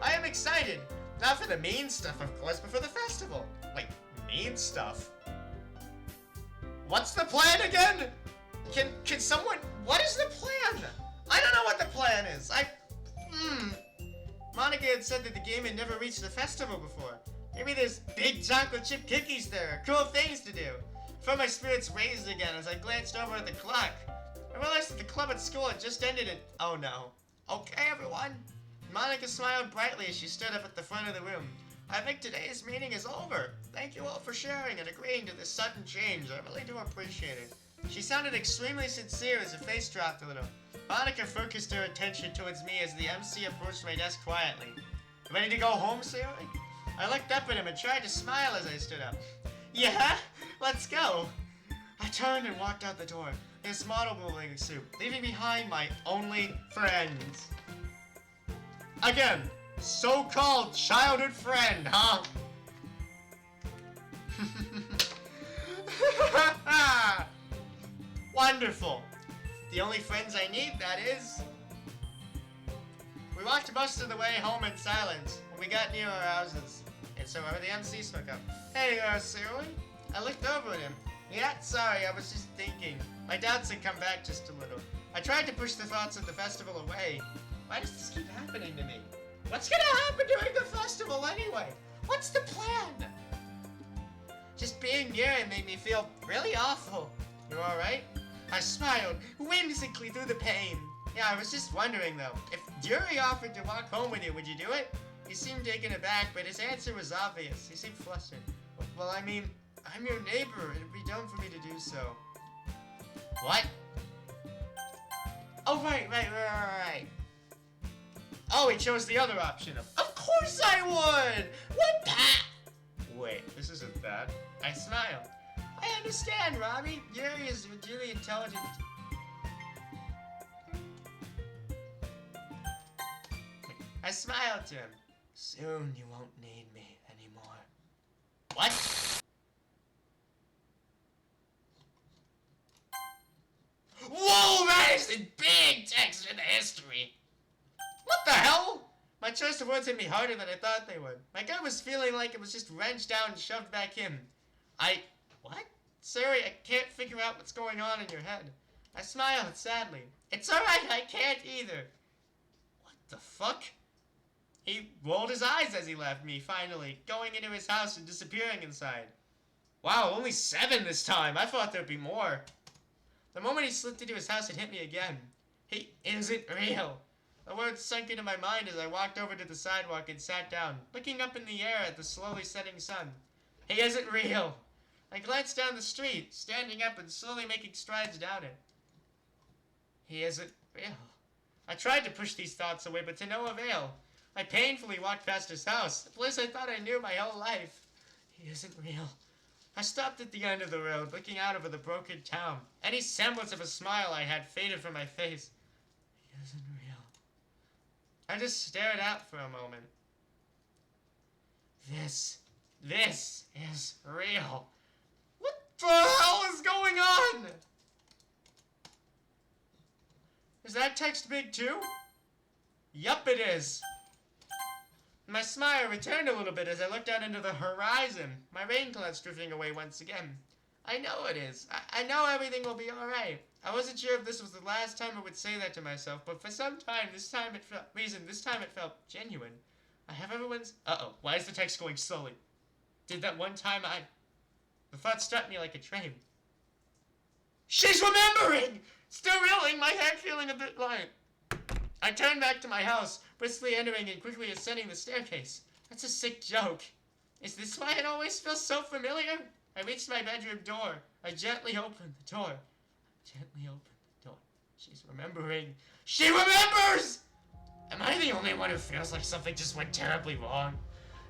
I am excited, not for the mean stuff, of course, but for the festival. Wait, mean stuff? What's the plan again? Can someone... What is the plan? I don't know what the plan is. Monica had said that the game had never reached the festival before. Maybe there's big chocolate chip cookies there, cool things to do. I felt my spirits raised again as I glanced over at the clock. I realized that the club at school had just ended and... Oh no. Okay, everyone. Monica smiled brightly as she stood up at the front of the room. I think today's meeting is over. Thank you all for sharing and agreeing to this sudden change. I really do appreciate it. She sounded extremely sincere as her face dropped a little. Monica focused her attention towards me as the MC approached my desk quietly. Ready to go home, Sarah? I looked up at him and tried to smile as I stood up. Yeah, let's go. I turned and walked out the door, his monomobiling suit, leaving behind my only friends. Again, so-called childhood friend, huh? Wonderful. The only friends I need, that is. We walked most of the way home in silence when we got near our houses. And so the MC spoke up. Hey, Sarah? I looked over at him. Yeah, sorry, I was just thinking. My doubts had come back just a little. I tried to push the thoughts of the festival away. Why does this keep happening to me? What's gonna happen during the festival anyway? What's the plan? Just being near him made me feel really awful. You alright? I smiled, whimsically through the pain. Yeah, I was just wondering though, if Yuri offered to walk home with you, would you do it? He seemed taken aback, but his answer was obvious. He seemed flustered. Well, I mean, I'm your neighbor. It'd be dumb for me to do so. What? Oh, right. Oh, he chose the other option. Of course I would! What the? Wait, this isn't bad. I smiled. I understand, Robbie. Yuri is really intelligent. I smiled to him. Soon you won't need me anymore. What? Whoa, that is a big text in the history. What the hell? My choice of words hit me harder than I thought they would. My gut was feeling like it was just wrenched out and shoved back in. What? Sorry, I can't figure out what's going on in your head. I smiled sadly. It's alright, I can't either. What the fuck? He rolled his eyes as he left me, finally, going into his house and disappearing inside. Wow, only 7 this time. I thought there'd be more. The moment he slipped into his house, it hit me again. He isn't real. The words sunk into my mind as I walked over to the sidewalk and sat down, looking up in the air at the slowly setting sun. He isn't real. I glanced down the street, standing up and slowly making strides down it. He isn't real. I tried to push these thoughts away, but to no avail. I painfully walked past his house, the place I thought I knew my whole life. He isn't real. I stopped at the end of the road, looking out over the broken town. Any semblance of a smile I had faded from my face. He isn't real. I just stared out for a moment. This is real. What the hell is going on? Is that text big too? Yup, it is. My smile returned a little bit as I looked out into the horizon, my rain clouds drifting away once again. I know it is. I know everything will be alright. I wasn't sure if this was the last time I would say that to myself, but for some time, this time it felt genuine. I have everyone's... Uh-oh, why is the text going slowly? Did that one time The thought struck me like a train. She's remembering! Still reeling, my head feeling a bit light. I turned back to my house, briskly entering and quickly ascending the staircase. That's a sick joke. Is this why it always feels so familiar? I reached my bedroom door. I gently opened the door. She's remembering. She remembers! Am I the only one who feels like something just went terribly wrong?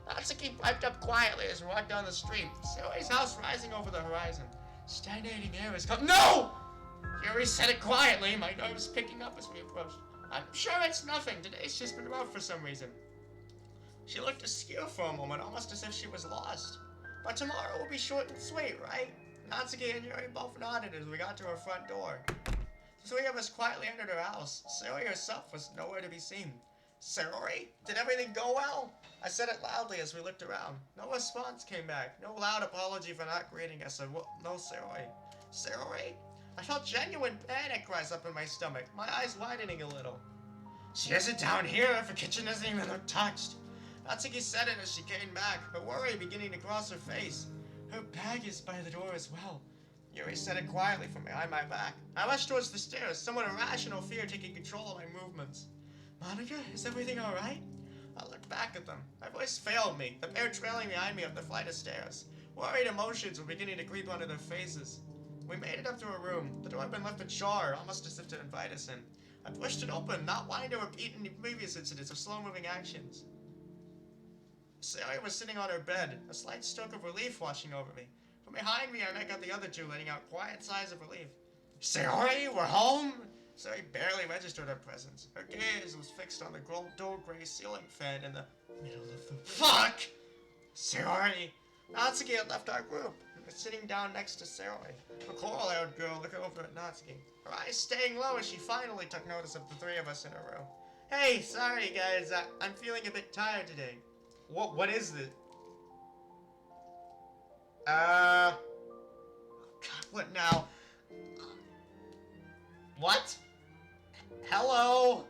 Natsuki piped up quietly as we walked down the street, Zoe's house rising over the horizon. Stagnating air is coming. No! Yuri said it quietly, my nerves picking up as we approached. I'm sure it's nothing. Today's just been rough for some reason. She looked askew for a moment, almost as if she was lost. But tomorrow will be short and sweet, right? Natsuki and Yuri both nodded as we got to her front door. The 3 of us quietly entered her house. Sayori herself was nowhere to be seen. Sayori? Did everything go well? I said it loudly as we looked around. No response came back. No loud apology for not greeting us. No Sayori. Sayori? I felt genuine panic rise up in my stomach, my eyes widening a little. She isn't down here. Her kitchen isn't even untouched. Natsuki said it as she came back, her worry beginning to cross her face. Her bag is by the door as well. Yuri said it quietly from behind my back. I rushed towards the stairs, somewhat irrational fear taking control of my movements. Monica, is everything alright? I looked back at them. My voice failed me, the pair trailing behind me up the flight of stairs. Worried emotions were beginning to creep onto their faces. We made it up to a room. The door had been left ajar, almost as if to invite us in. I pushed it open, not wanting to repeat any previous incidents of slow-moving actions. Sarah was sitting on her bed, a slight stroke of relief washing over me. From behind me, I met out the other two, letting out quiet sighs of relief. Sayori, we're home! Sayori barely registered our presence. Her gaze was fixed on the dull gray ceiling fan in the middle of the... Fuck! Sayori! Natsuki had left our group and was sitting down next to Sayori. A coral-haired girl looking over at Natsuki, her eyes staying low as she finally took notice of the three of us in a row. Hey, sorry guys, I'm feeling a bit tired today. What is this? God, what now? What? Hello?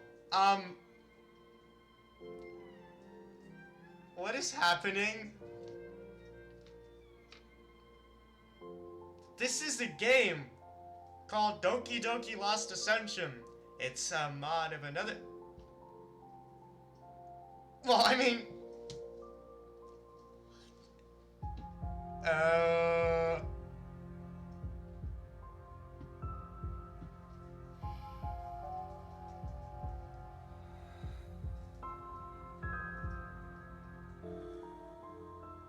What is happening? This is a game called Doki Doki Lost Ascension. It's a mod of another... Well, I mean...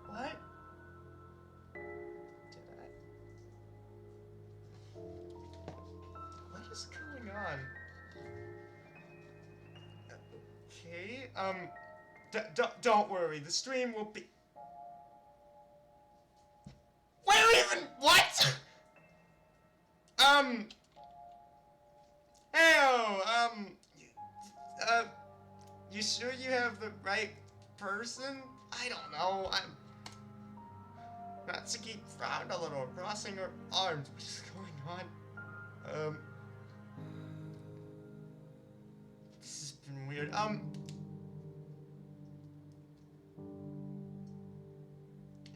What? What is going on? Okay, don't worry, the stream will be... Where even... What? You sure you have the right person? I don't know, Natsuki frowned a little, crossing her arms. What is going on? This has been weird.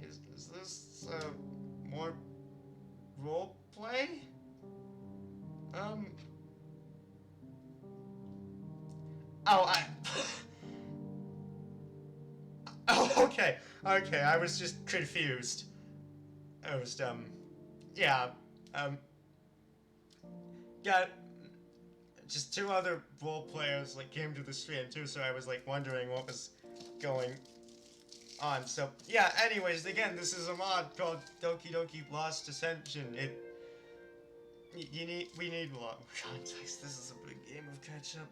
Is this, more role play? Oh, okay, I was just confused. I was, yeah, got just two other role players, like, came to the stream, too, so I was, like, wondering what was going on. So, yeah, anyways, again, this is a mod called Doki Doki Lost Ascension. We need a lot more context. This is a big game of catch-up.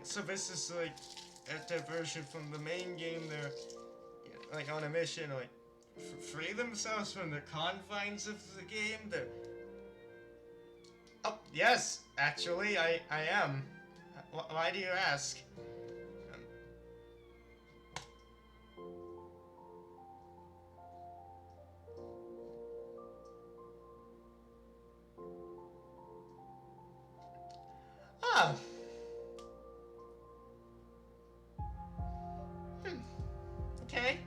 So this is like a diversion from the main game. They're like on a mission, like free themselves from the confines of the game. They're... Oh yes, actually, I am. Why do you ask? Ah. Okay.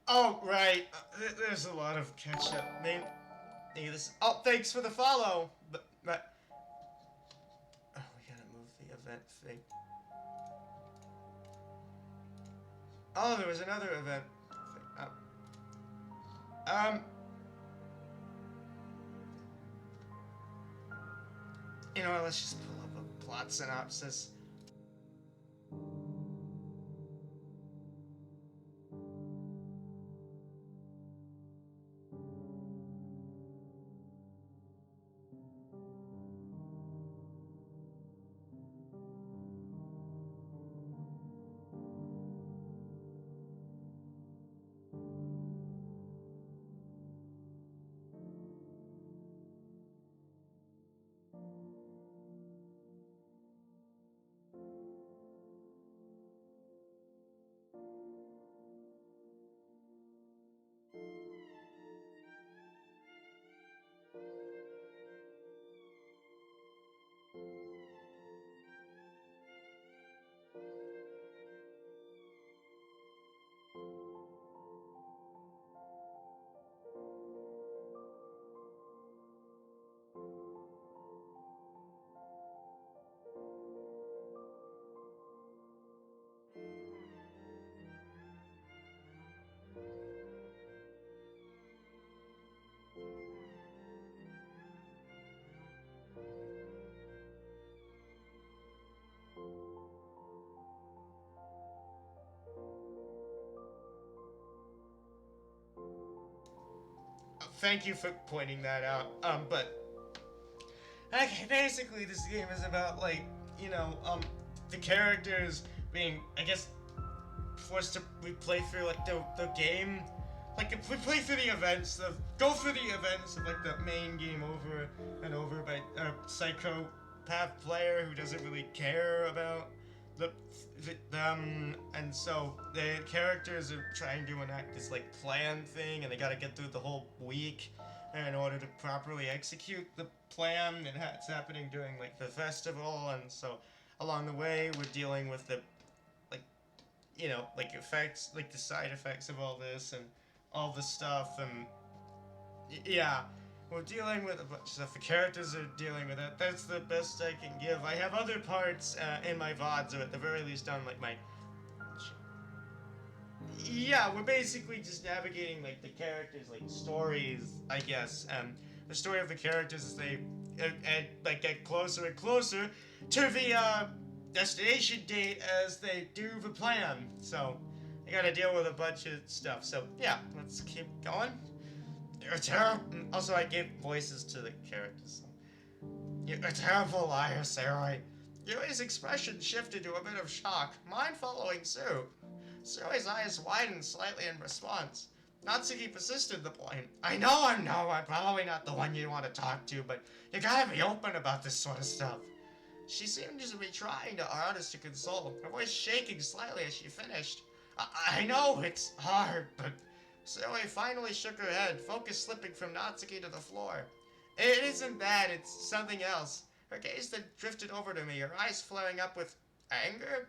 Oh, right. There's a lot of catch-up. Maybe this... Oh, thanks for the follow. But... Oh, we gotta move the event thing. Oh, there was another event thing. You know what, let's just pull up a plot synopsis. thank you for pointing that out. But okay, basically this game is about like, the characters being, I guess, forced to replay through like the game. Like if we play through the events, go through the events of like the main game over and over by a psychopath player who doesn't really care about them, and so the characters are trying to enact this like plan thing, and they gotta get through the whole week in order to properly execute the plan that's happening during like the festival, and so along the way we're dealing with the like effects, like the side effects of all this and all the stuff, and yeah, we're dealing with a bunch of stuff. The characters are dealing with it. That's the best I can give. I have other parts in my VODs, or at the very least on like my... Yeah, we're basically just navigating like the characters, like stories, I guess. The story of the characters as they like get closer and closer to the destination date as they do the plan. So I gotta deal with a bunch of stuff. So yeah, let's keep going. You're terrible. Also, I gave voices to the characters. So. You're a terrible liar, Sarai. Yuri's expression shifted to a bit of shock, mine following suit. Sarai's eyes widened slightly in response. Natsuki persisted the point. I know I'm probably not the one you want to talk to, but you gotta be open about this sort of stuff. She seemed to be trying to artist to console, her voice shaking slightly as she finished. I know it's hard, but... Sarai finally shook her head, focus slipping from Natsuki to the floor. It isn't that, it's something else. Her gaze then drifted over to me, her eyes flaring up with anger?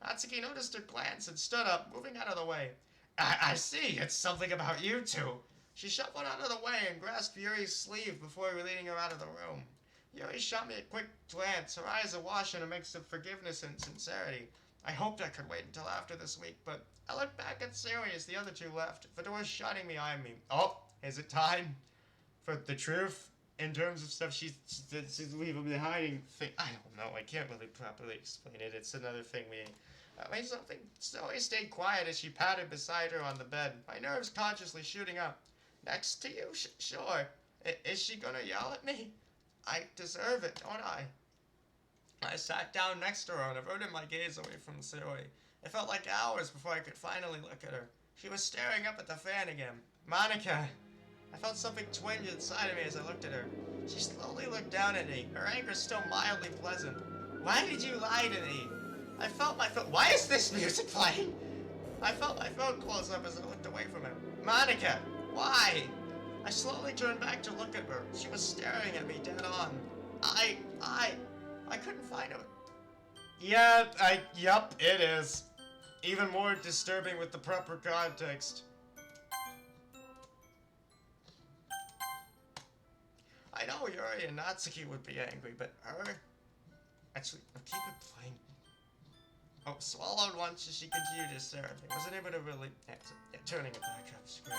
Natsuki noticed her glance and stood up, moving out of the way. I see, it's something about you two. She shuffled out of the way and grasped Yuri's sleeve before leading her out of the room. Yuri shot me a quick glance, her eyes awash in a mix of forgiveness and sincerity. I hoped I could wait until after this week, but I looked back at Siri as the other two left, the door shutting behind me. Oh, is it time for the truth? In terms of stuff she's leaving behind. I don't know, I can't really properly explain it. It's another thing something. Siri stayed quiet as she patted beside her on the bed, my nerves consciously shooting up. Next to you? Sure. Is she gonna yell at me? I deserve it, don't I? I sat down next to her and averted my gaze away from Siri. It felt like hours before I could finally look at her. She was staring up at the fan again. Monica! I felt something twinge inside of me as I looked at her. She slowly looked down at me, her anger still mildly pleasant. Why did you lie to me? I felt my phone. Why is this music playing? I felt my phone close up as I looked away from her. Monica! Why? I slowly turned back to look at her. She was staring at me dead on. I couldn't find her. Yup, it is. Even more disturbing with the proper context. I know Yuri and Natsuki would be angry, but her... Actually, I'll keep it playing. Oh, swallowed once as she continued to stare at me. Wasn't able to really... turning it back up. Screw it.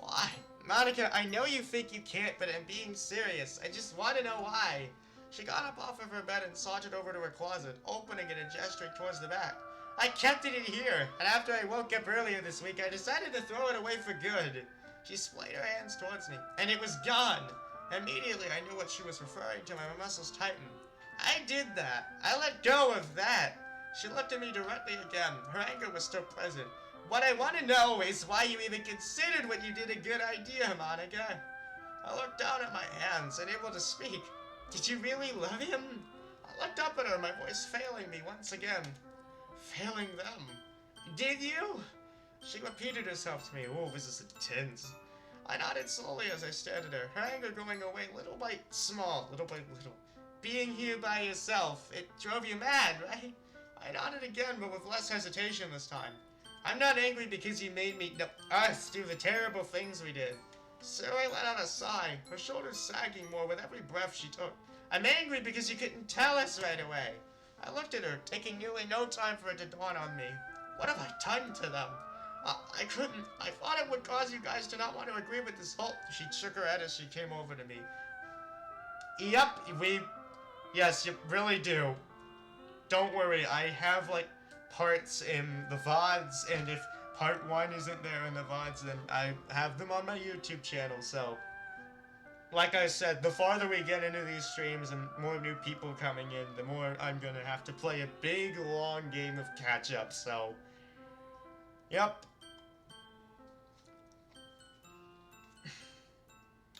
Why? Monica, I know you think you can't, but I'm being serious. I just want to know why. She got up off of her bed and sauntered over to her closet, opening it and gesturing towards the back. I kept it in here, and after I woke up earlier this week, I decided to throw it away for good. She splayed her hands towards me, and it was gone. Immediately, I knew what she was referring to. My muscles tightened. I did that. I let go of that. She looked at me directly again. Her anger was still present. What I want to know is why you even considered what you did a good idea, Monica. I looked down at my hands, unable to speak. Did you really love him? I looked up at her, my voice failing me once again. Failing them. Did you? She repeated herself to me. Oh, this is intense. I nodded slowly as I stared at her, her anger going away little by little. Being here by yourself, it drove you mad, right? I nodded again, but with less hesitation this time. I'm not angry because you made us do the terrible things we did. Sarah let out a sigh, her shoulders sagging more with every breath she took. I'm angry because you couldn't tell us right away. I looked at her, taking nearly no time for it to dawn on me. What have I done to them? I couldn't. I thought it would cause you guys to not want to agree with this whole... She shook her head as she came over to me. Yep, yes, you really do. Don't worry, I have, parts in the VODs, and if part 1 isn't there in the VODs, then I have them on my YouTube channel, so... Like I said, the farther we get into these streams and more new people coming in, the more I'm gonna have to play a big, long game of catch-up, so... Yep.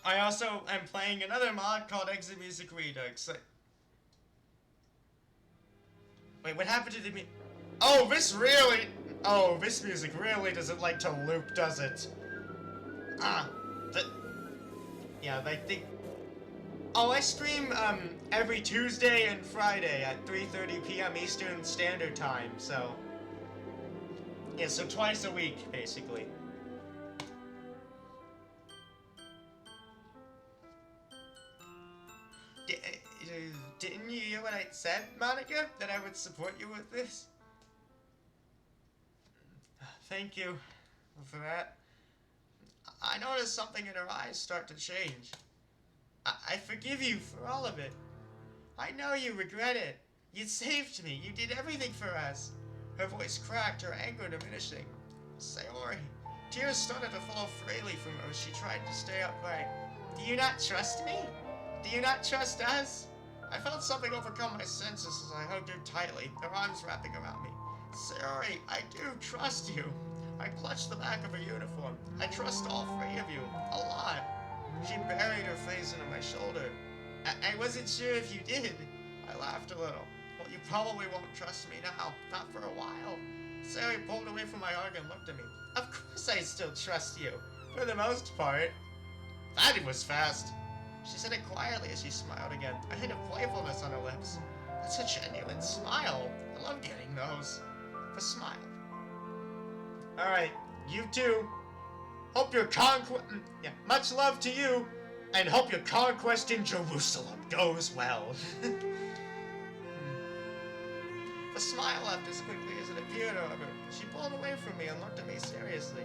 I also am playing another mod called Exit Music Redux. Wait, what happened to the Oh, this really... Oh, this music really doesn't like to loop, does it? Yeah, I think... Oh, I stream, every Tuesday and Friday at 3:30 p.m. Eastern Standard Time, so... Yeah, so twice a week, basically. Didn't you hear what I said, Monica? That I would support you with this? Thank you for that. I noticed something in her eyes start to change. I forgive you for all of it. I know you regret it. You saved me. You did everything for us. Her voice cracked, her anger diminishing. Sayori. Tears started to fall freely from her as she tried to stay upright. Do you not trust me? Do you not trust us? I felt something overcome my senses as I hugged her tightly, her arms wrapping around me. Sayori, I do trust you. I clutched the back of her uniform. I trust all 3 of you. A lot. She buried her face into my shoulder. I wasn't sure if you did. I laughed a little. Well, you probably won't trust me now. Not for a while. Sayori pulled away from my arm and looked at me. Of course I still trust you. For the most part. That was fast. She said it quietly as she smiled again, a hint of playfulness on her lips. That's a genuine smile. I love getting those. The smile. Alright, you too. Hope your much love to you, and hope your conquest in Jerusalem goes well. The smile left as quickly as it appeared, however. She pulled away from me and looked at me seriously.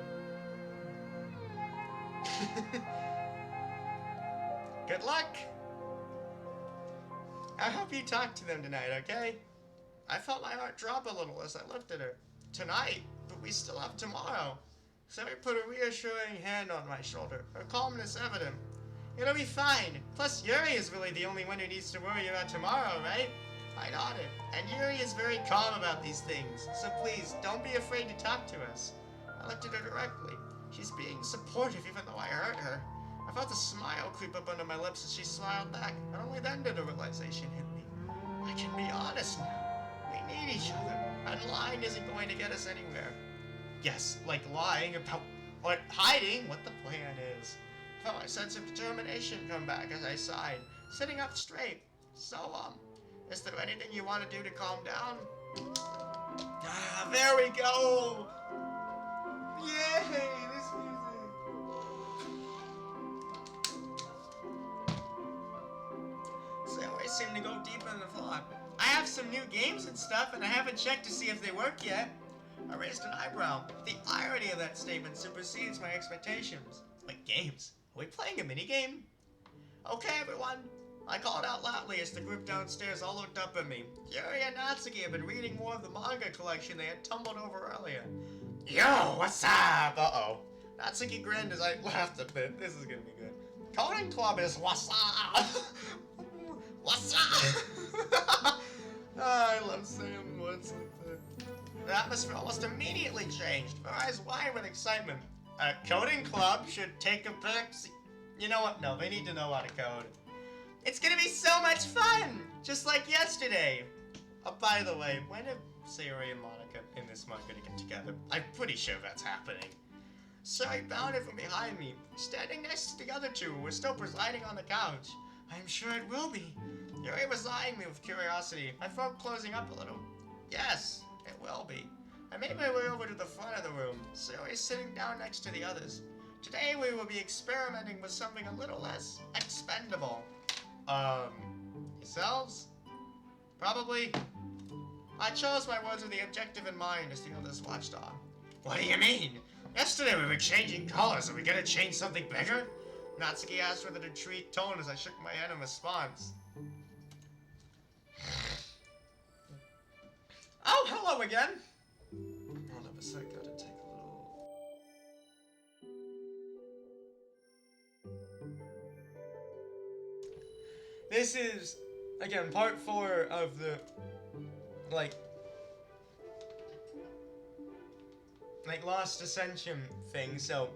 Good luck! I hope you talk to them tonight, okay? I felt my heart drop a little as I looked at her. Tonight? But we still have tomorrow. Sayori put a reassuring hand on my shoulder, her calmness evident. It'll be fine. Plus, Yuri is really the only one who needs to worry about tomorrow, right? I nodded. And Yuri is very calm about these things, so please, don't be afraid to talk to us. I looked at her directly. She's being supportive even though I hurt her. I felt a smile creep up under my lips as she smiled back, and only then did a realization hit me. I can be honest now. We need each other, and lying isn't going to get us anywhere. Yes, like lying about, or hiding what the plan is. I felt my sense of determination come back as I sighed, sitting up straight. So, is there anything you want to do to calm down? Ah, there we go! Yay, this music! So I always seem to go deeper in the thought. I have some new games and stuff, and I haven't checked to see if they work yet. I raised an eyebrow. The irony of that statement supersedes my expectations. Like games? Are we playing a minigame? Okay, everyone. I called out loudly as the group downstairs all looked up at me. Yuri and Natsuki had been reading more of the manga collection they had tumbled over earlier. Yo, what's up? Uh-oh. Natsuki grinned as I laughed a bit. This is gonna be good. Coding Club is what's up? What's up? I love saying what's up. The atmosphere almost immediately changed. My eyes wide with excitement. Coding Club should take a pic. You know what? No, they need to know how to code. It's gonna be so much fun! Just like yesterday! Oh, by the way, when are Sayori and Monica in this month gonna get together? I'm pretty sure that's happening. Sayori bounded from behind me, standing next to the other two who were still presiding on the couch. I'm sure it will be. Yuri was eyeing me with curiosity, my throat closing up a little. Yes, it will be. I made my way over to the front of the room, Sayori sitting down next to the others. Today we will be experimenting with something a little less expendable. Yourselves? Probably. I chose my words with the objective in mind as the others watched on. What do you mean? Yesterday we were changing colors. Are we gonna change something bigger? Natsuki asked with an intrigued tone as I shook my head in response. Oh, hello again! Hold up a sec, gotta take a little... this is, again, part 4 of the, like, Lost Ascension thing, so,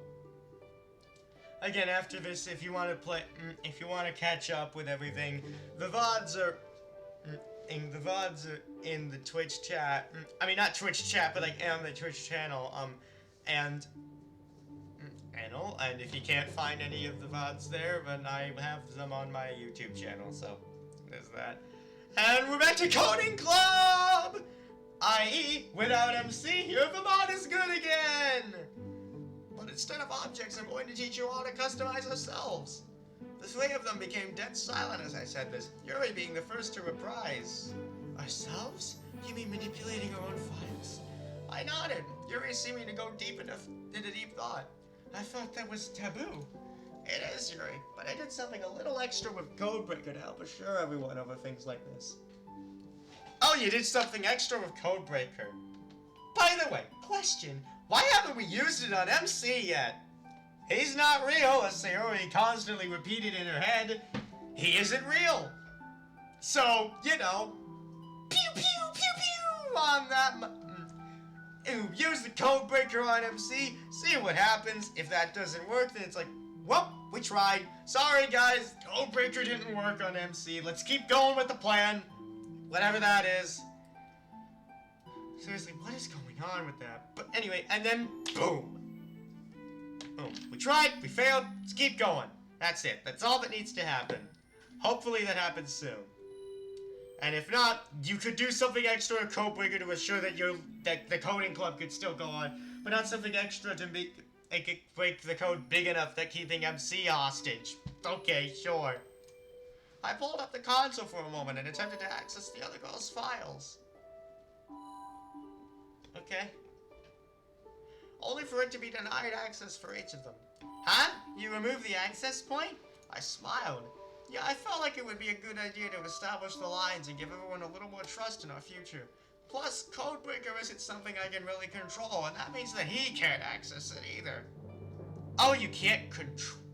again, after this, if you want to catch up with everything, the VODs are in the Twitch chat, I mean, not Twitch chat, but, like, on the Twitch channel, and if you can't find any of the VODs there, then I have them on my YouTube channel, so there's that. And we're back to Coding Club! I.e., without MC, your mod is good again! But instead of objects, I'm going to teach you all to customize ourselves. The 3 of them became dead silent as I said this, Yuri being the first to reprise. Ourselves? You mean manipulating our own files? I nodded, Yuri seeming to go deep into deep thought. I thought that was taboo. It is, Yuri, but I did something a little extra with Codebreaker to help assure everyone over things like this. Oh, you did something extra with Codebreaker. By the way, question, why haven't we used it on MC yet? He's not real, as Sayori constantly repeated in her head. He isn't real. So, you know, pew pew pew pew on that use the Codebreaker on MC, see what happens. If that doesn't work, then it's like, well, we tried. Sorry guys, Codebreaker didn't work on MC. Let's keep going with the plan. Whatever that is. Seriously, what is going on with that? But anyway, and then, boom. Boom. We tried, we failed, let's keep going. That's it. That's all that needs to happen. Hopefully that happens soon. And if not, you could do something extra with Codebreaker to assure that the coding club could still go on, but not something extra to break the code big enough that keeping MC hostage. Okay, sure. I pulled up the console for a moment and attempted to access the other girl's files. Okay. Only for it to be denied access for each of them. Huh? You removed the access point? I smiled. Yeah, I felt like it would be a good idea to establish the lines and give everyone a little more trust in our future. Plus, Codebreaker isn't something I can really control, and that means that he can't access it either. Oh, you can't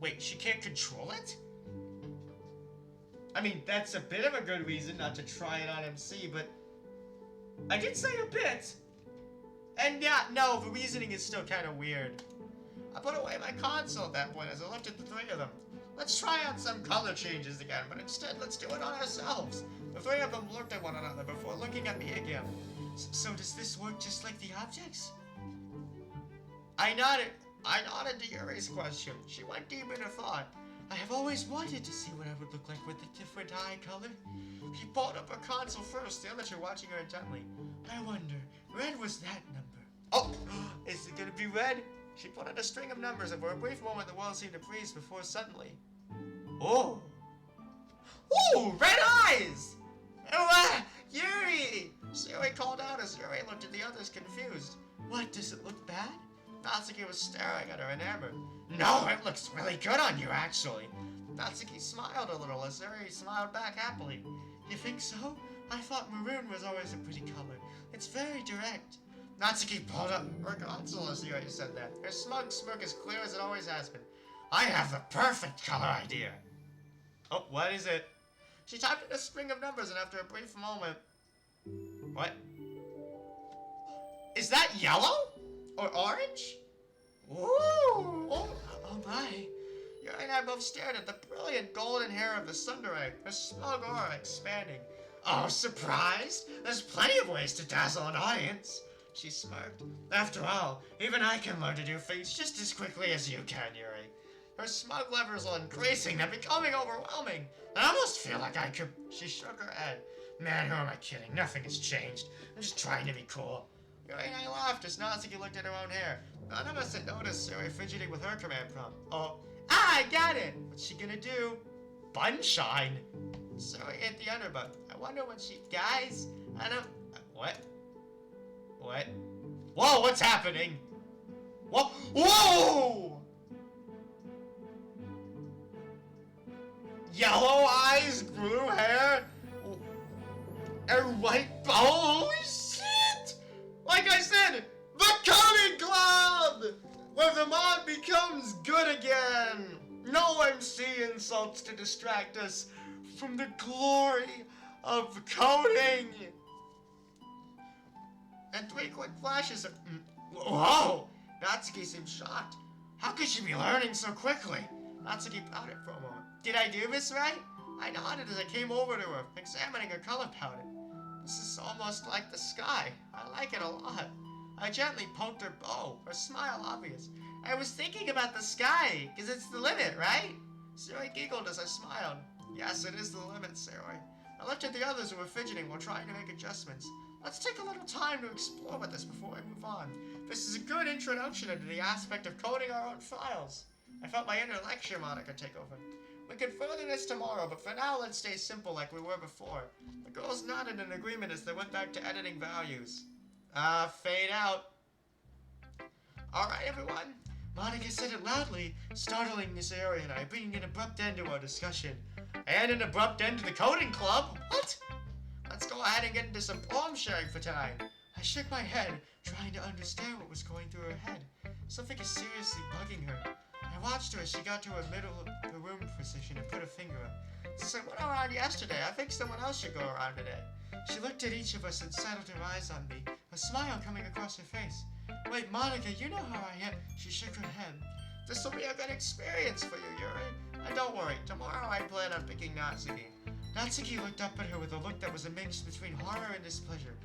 wait, she can't control it? I mean, that's a bit of a good reason not to try it on MC, but I did say a bit. And yeah, no, the reasoning is still kind of weird. I put away my console at that point as I looked at the 3 of them. Let's try out some color changes again, but instead let's do it on ourselves. The 3 of them looked at one another before looking at me again. So does this work just like the objects? I nodded to Yuri's question. She went deep into thought. I have always wanted to see what I would look like with a different eye color. She pulled up her console first, the other two watching her intently. I wonder, red was that number. Oh, is it gonna be red? She put out a string of numbers, and for a brief moment the world seemed to freeze before suddenly. Oh! Ooh, red eyes! Oh, Yuri! Yuri called out as Yuri looked at the others confused. What, does it look bad? Natsuki was staring at her enamored. No, it looks really good on you, actually. Natsuki smiled a little as Yuri smiled back happily. You think so? I thought maroon was always a pretty color. It's very direct. Natsuki pulled up her console as Yuri said that. Her smug smirk as clear as it always has been. I have the perfect color idea. Oh, what is it? She typed in a string of numbers and after a brief moment... What? Is that yellow? Or orange? Ooh! Oh my. Yuri and I both stared at the brilliant golden hair of the tsundere, her smug aura expanding. Oh, surprised? There's plenty of ways to dazzle an audience. She smirked. After all, even I can learn to do things just as quickly as you can, Yuri. Her smug levers are increasing and becoming overwhelming. I almost feel like I could... She shook her head. Man, who am I kidding? Nothing has changed. I'm just trying to be cool. Yuri and I laughed as Natsuki looked at her own hair. None of us had noticed Yuri fidgeting with her command prompt. Oh, I got it! What's she gonna do? Bunshine! Yuri hit the enter button. I wonder when she... Guys, I don't... What? What? Whoa, what's happening? Whoa! Whoa! Yellow eyes, blue hair, and white... Holy shit! Like I said, the Coding Club! Where the mod becomes good again! No MC insults to distract us from the glory of coding. And 3 quick flashes of... Whoa! Natsuki seemed shocked. How could she be learning so quickly? Natsuki pouted for a moment. Did I do this right? I nodded as I came over to her, examining her color palette. This is almost like the sky. I like it a lot. I gently poked her bow, her smile obvious. I was thinking about the sky, because it's the limit, right? Saori giggled as I smiled. Yes, it is the limit, Saori. I looked at the others who were fidgeting while trying to make adjustments. Let's take a little time to explore with this before I move on. This is a good introduction into the aspect of coding our own files. I felt my inner lecture moniker take over. We can further this tomorrow, but for now let's stay simple like we were before. The girls nodded in agreement as they went back to editing values. Fade out. Alright everyone. Monica said it loudly, startling Miss Aerie and I, bringing an abrupt end to our discussion. And an abrupt end to the coding club? What? Let's go ahead and get into some poem sharing for tonight. I shook my head, trying to understand what was going through her head. Something is seriously bugging her. I watched her as she got to her middle of the room position and put her finger up. Since I went around yesterday, I think someone else should go around today. She looked at each of us and settled her eyes on me, a smile coming across her face. Wait, Monica, you know how I am. She shook her head. This will be a good experience for you, Yuri. Don't worry, tomorrow I plan on picking Natsuki. Natsuki looked up at her with a look that was a mix between horror and displeasure.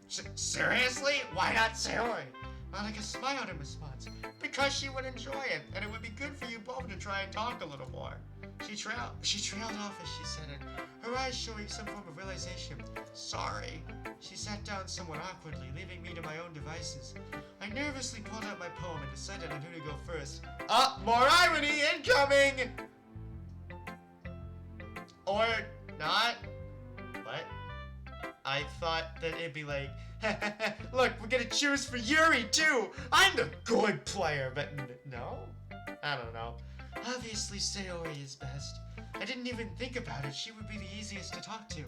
Seriously? Why not Saori? Monica smiled in response. Because she would enjoy it, and it would be good for you both to try and talk a little more. She trailed off as she said it, her eyes showing some form of realization. Sorry. She sat down somewhat awkwardly, leaving me to my own devices. I nervously pulled out my poem and decided on who to go first. More irony incoming! Or not. What? I thought that it'd be like, look, we're gonna choose for Yuri too! I'm the good player, but no? I don't know. Obviously, Saori is best. I didn't even think about it. She would be the easiest to talk to.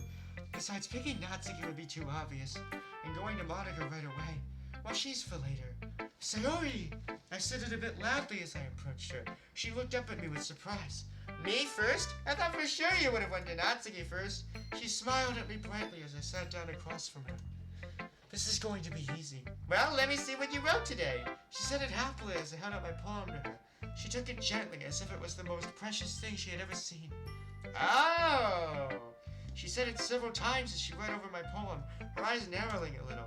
Besides, picking Natsuki would be too obvious, and going to Monica right away. Well, she's for later. Saori! I said it a bit loudly as I approached her. She looked up at me with surprise. Me first? I thought for sure you would have went to Natsuki first. She smiled at me brightly as I sat down across from her. This is going to be easy. Well, let me see what you wrote today. She said it happily as I held out my poem to her. She took it gently as if it was the most precious thing she had ever seen. Oh! She said it several times as she read over my poem, her eyes narrowing a little.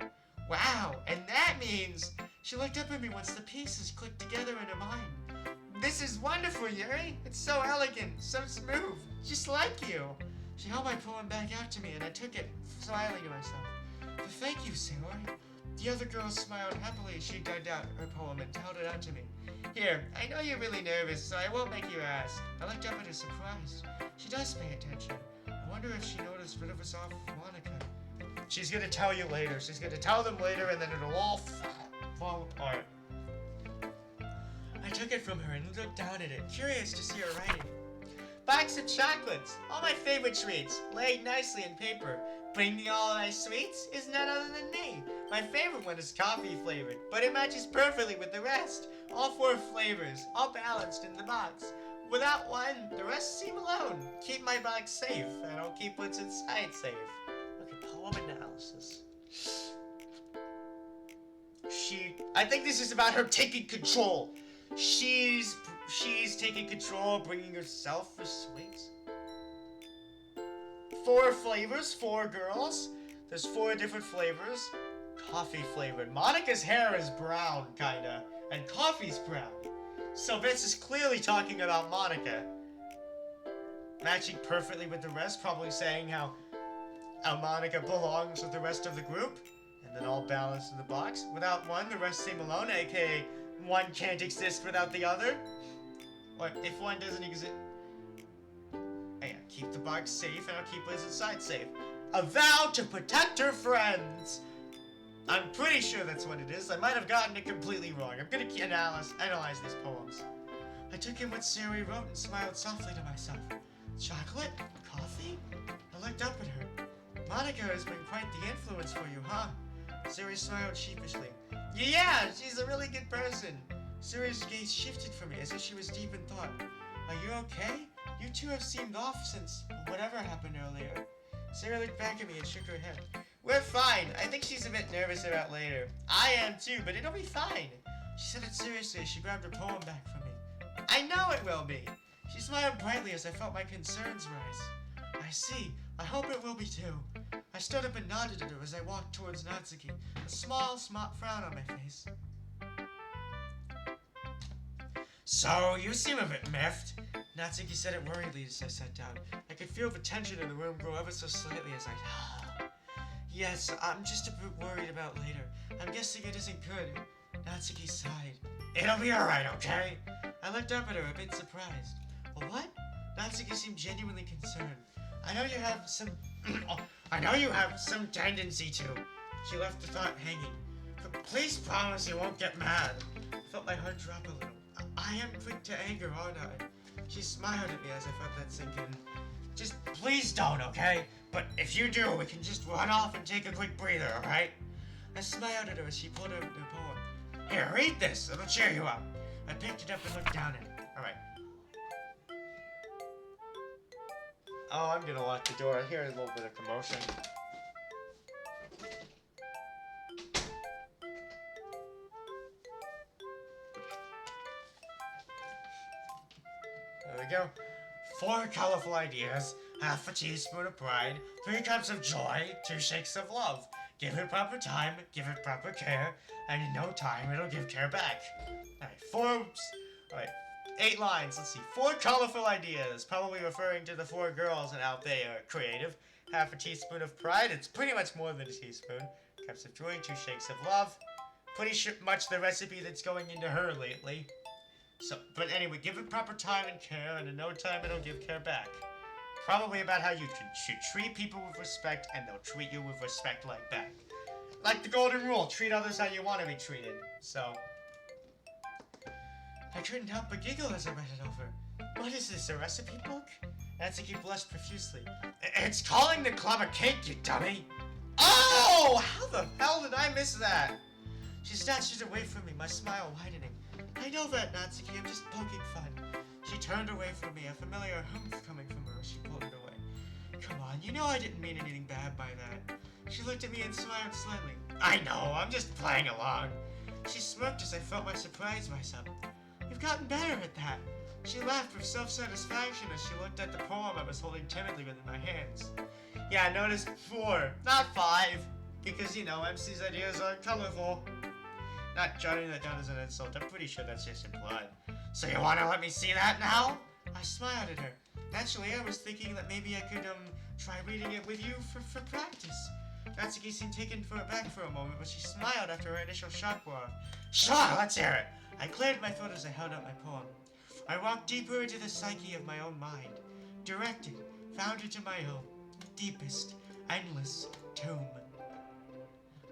Wow, and that means... She looked up at me once the pieces clicked together into mine. This is wonderful, Yuri. It's so elegant, so smooth, just like you. She held my poem back out to me and I took it, smiling to myself. Thank you, Saori. The other girl smiled happily as she dug out her poem and held it out to me. Here, I know you're really nervous, so I won't make you ask. I looked up at her surprised. She does pay attention. I wonder if she noticed rid of us off with Monica. She's gonna tell you later. She's gonna tell them later and then it'll all fall apart. I took it from her and looked down at it, curious to see her writing. Box of chocolates, all my favorite sweets, laid nicely in paper. Bringing all my sweets is none other than me. My favorite one is coffee flavored, but it matches perfectly with the rest. All 4 flavors, all balanced in the box. Without one, the rest seem alone. Keep my box safe, and I'll keep what's inside safe. Look at poem analysis. I think this is about her taking control. She's taking control, bringing herself for sweets. 4 flavors, 4 girls. There's 4 different flavors. Coffee flavored. Monica's hair is brown, kinda, and coffee's brown. So this is clearly talking about Monica. Matching perfectly with the rest, probably saying how Monica belongs with the rest of the group. And then all balanced in the box. Without one, the rest seem alone, aka one can't exist without the other. Or if one doesn't exist... Yeah, keep the box safe and I'll keep what's inside safe. A vow to protect her friends. I'm pretty sure that's what it is. I might have gotten it completely wrong. I'm gonna analyze these poems. I took in what Saori wrote and smiled softly to myself. Chocolate? Coffee? I looked up at her. Monica has been quite the influence for you, huh? Saori smiled sheepishly. Yeah, she's a really good person. Saori's gaze shifted from me as if she was deep in thought. Are you okay? You two have seemed off since whatever happened earlier. Sarah looked back at me and shook her head. We're fine. I think she's a bit nervous about later. I am too, but it'll be fine. She said it seriously as she grabbed her poem back from me. I know it will be. She smiled brightly as I felt my concerns rise. I see. I hope it will be too. I stood up and nodded at her as I walked towards Natsuki, a small, smart frown on my face. So, you seem a bit miffed. Natsuki said it worriedly as I sat down. I could feel the tension in the room grow ever so slightly as I... Yes, I'm just a bit worried about later. I'm guessing it isn't good. Natsuki sighed. It'll be alright, okay? I looked up at her, a bit surprised. What? Natsuki seemed genuinely concerned. I know you have some... I know you have some tendency to... She left the thought hanging. But please promise you won't get mad. I felt my heart drop a little. I am quick to anger, aren't I? She smiled at me as I felt that sink in. Just please don't, okay? But if you do, we can just run off and take a quick breather, alright? I smiled at her as she pulled out her poem. Here, read this. It'll cheer you up. I picked it up and looked down at it. Alright. Oh, I'm gonna lock the door. I hear a little bit of commotion. There we go. 4 colorful ideas, half a teaspoon of pride, 3 cups of joy, 2 shakes of love. Give it proper time, give it proper care, and in no time it'll give care back. Alright, 8 lines. Let's see. 4 colorful ideas, probably referring to the 4 girls and how they are creative. Half a teaspoon of pride, it's pretty much more than a teaspoon. Cups of joy, 2 shakes of love. Pretty much the recipe that's going into her lately. So, but anyway, give it proper time and care, and in no time it'll give care back. Probably about how you should treat people with respect, and they'll treat you with respect like back. Like the golden rule, treat others how you want to be treated. So, I couldn't help but giggle as I read it over. What is this, a recipe book? Natsuki blushed profusely. It's calling the club a cake, you dummy! Oh! How the hell did I miss that? She snatched it away from me, my smile widening. I know that, Natsuki, I'm just poking fun. She turned away from me, a familiar humph coming from her as she pulled it away. Come on, you know I didn't mean anything bad by that. She looked at me and smiled slightly. I know, I'm just playing along. She smirked as I felt my surprise rise up. You've gotten better at that. She laughed with self-satisfaction as she looked at the poem I was holding timidly within my hands. Yeah, I noticed 4, not 5. Because, you know, MC's ideas are colorful. Not jotting that down as an insult, I'm pretty sure that's just implied. So you wanna let me see that now? I smiled at her. Naturally, I was thinking that maybe I could, try reading it with you for practice. Natsuki seemed taken aback for a moment, but she smiled after her initial shock wore off. Sure, let's hear it. I cleared my throat as I held out my poem. I walked deeper into the psyche of my own mind. Directed, found into my own, deepest, endless tomb.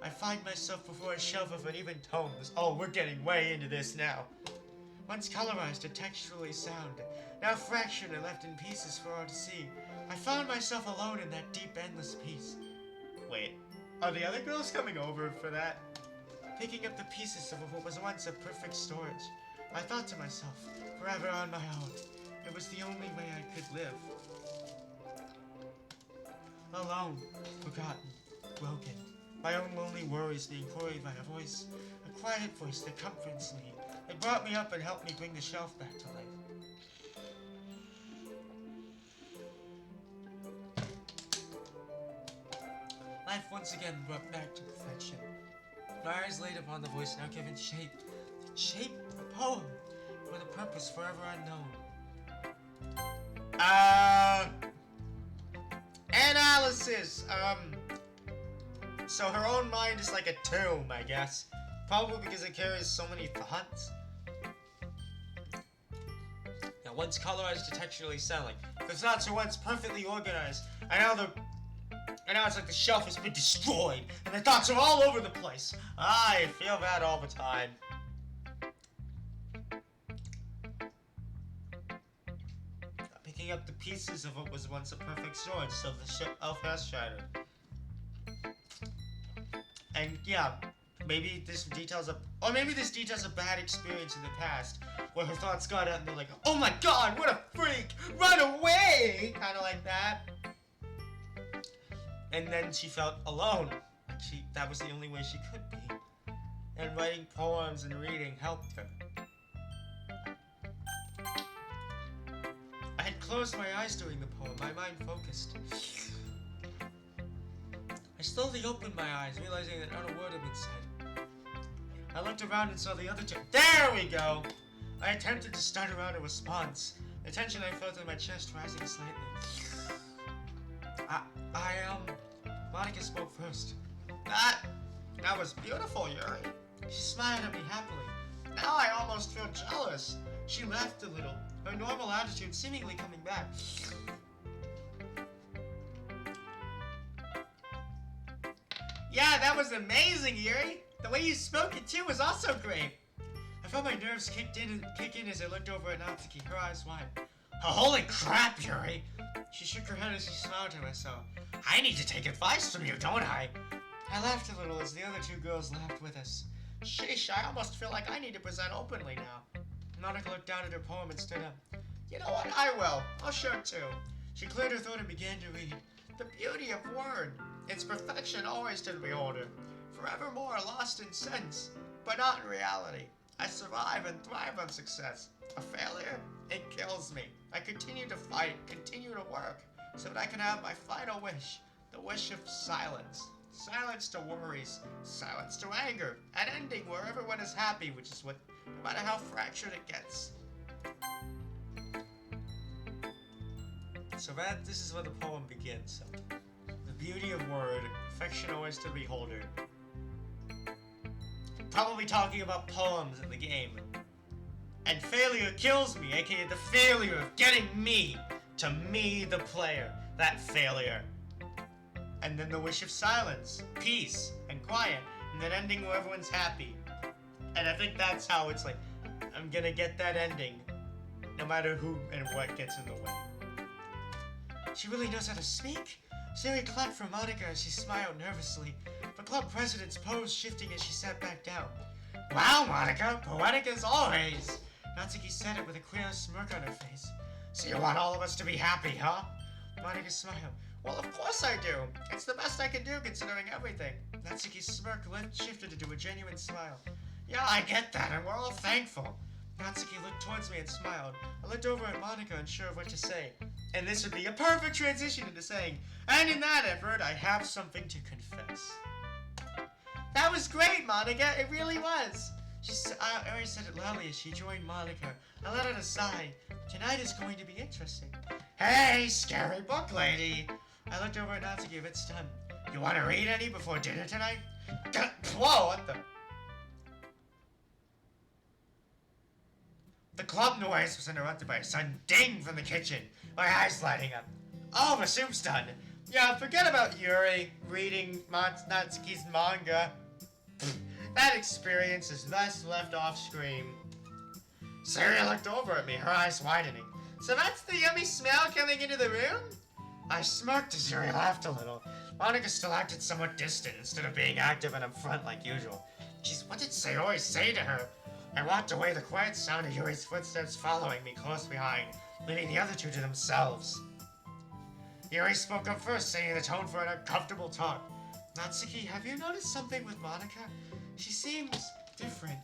I find myself before a shelf of uneven tomes. Oh, we're getting way into this now. Once colorized and texturally sound, now fractured and left in pieces for all to see, I found myself alone in that deep, endless peace. Wait, are the other girls coming over for that? Picking up the pieces of what was once a perfect storage, I thought to myself, forever on my own, it was the only way I could live. Alone, forgotten, broken. My own lonely worries being queried by a voice, a quiet voice that comforts me. It brought me up and helped me bring the shelf back to life. Life once again brought back to perfection. My eyes laid upon the voice now given shape. Shape a poem for the purpose forever unknown. Analysis. So her own mind is like a tomb, I guess. Probably because it carries so many thoughts. Now, once colorized to texturally selling, the thoughts are once perfectly organized, and now it's like the shelf has been destroyed, and the thoughts are all over the place. I feel that all the time. Picking up the pieces of what was once a perfect sword, so the shelf has shattered. And yeah, maybe this details Or maybe this details a bad experience in the past, where her thoughts got out and they're like, oh my god, what a freak! Run away! Kinda like that. And then she felt alone. That was the only way she could be. And writing poems and reading helped her. I had closed my eyes during the poem, my mind focused. I slowly opened my eyes, realizing that not a word had been said. I looked around and saw the other two. There we go! I attempted to start around a response. The tension I felt in my chest rising slightly. Monica spoke first. That was beautiful, Yuri. She smiled at me happily. Now I almost feel jealous. She laughed a little, her normal attitude seemingly coming back. Yeah, that was amazing, Yuri. The way you spoke it too was also great. I felt my nerves kick in as I looked over at Natsuki, her eyes wide. Oh, holy crap, Yuri! She shook her head as she smiled at myself. I need to take advice from you, don't I? I laughed a little as the other two girls laughed with us. Sheesh, I almost feel like I need to present openly now. Monica looked down at her poem and stood up. You know what? I will. I'll show too. She cleared her throat and began to read. The beauty of word. Its perfection always to the beholder. Forevermore lost in sense, but not in reality. I survive and thrive on success. A failure? It kills me. I continue to fight, continue to work, so that I can have my final wish. The wish of silence. Silence to worries, silence to anger, an ending where everyone is happy, which is what, no matter how fractured it gets. So this is where the poem begins. The beauty of word, affection always to the beholder. Probably talking about poems in the game. And failure kills me, aka the failure of getting me to me, the player. That failure. And then the wish of silence, peace, and quiet, and then ending where everyone's happy. And I think that's how it's like, I'm gonna get that ending, no matter who and what gets in the way. She really knows how to speak? Siri clapped for Monica as she smiled nervously, the club president's pose shifting as she sat back down. Wow, Monica, poetic as always! Natsuki said it with a queer smirk on her face. So you want all of us to be happy, huh? Monica smiled. Well, of course I do. It's the best I can do considering everything. Natsuki's smirk shifted into a genuine smile. Yeah, I get that, and we're all thankful. Natsuki looked towards me and smiled. I looked over at Monica, unsure of what to say. And this would be a perfect transition into saying, and in that effort, I have something to confess. That was great, Monica. It really was. I already said it loudly as she joined Monica. I let out a sigh. Tonight is going to be interesting. Hey, scary book lady. I looked over at Natsuki a bit stunned. You want to read any before dinner tonight? Whoa, what the? The club noise was interrupted by a sudden ding from the kitchen. My eyes lighting up. Oh, the soup's done. Yeah, forget about Yuri reading Natsuki's manga. That experience is best left off screen. Siri looked over at me, her eyes widening. So that's the yummy smell coming into the room? I smirked as Yuri laughed a little. Monica still acted somewhat distant instead of being active and upfront like usual. Geez, what did Sayori say to her? I walked away, the quiet sound of Yuri's footsteps following me close behind, leaving the other two to themselves. Yuri spoke up first, setting the tone for an uncomfortable talk. Natsuki, have you noticed something with Monica? She seems different.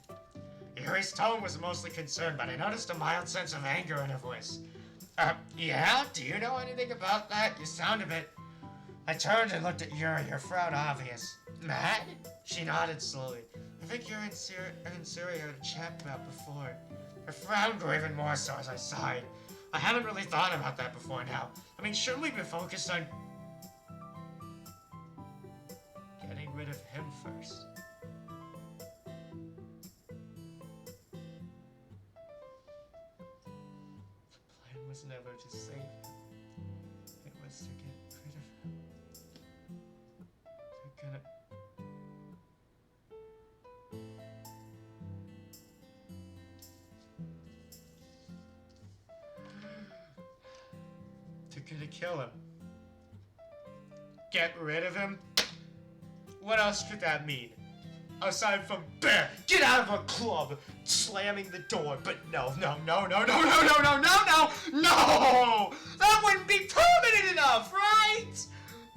Yuri's tone was mostly concerned, but I noticed a mild sense of anger in her voice. Yeah? Do you know anything about that? You sound a bit... I turned and looked at Yuri, her frown obvious. Mad? She nodded slowly. I think Yuri and Siri had a chat about before. Her frown grew even more so as I sighed. I haven't really thought about that before now. I mean, shouldn't we be focused on... getting rid of him first? The plan was never to save him. It was to get rid of him. They're gonna... They're gonna kill him. Get rid of him? What else could that mean? Aside from Bear, get out of a club, slamming the door, but no. That wouldn't be permanent enough, right?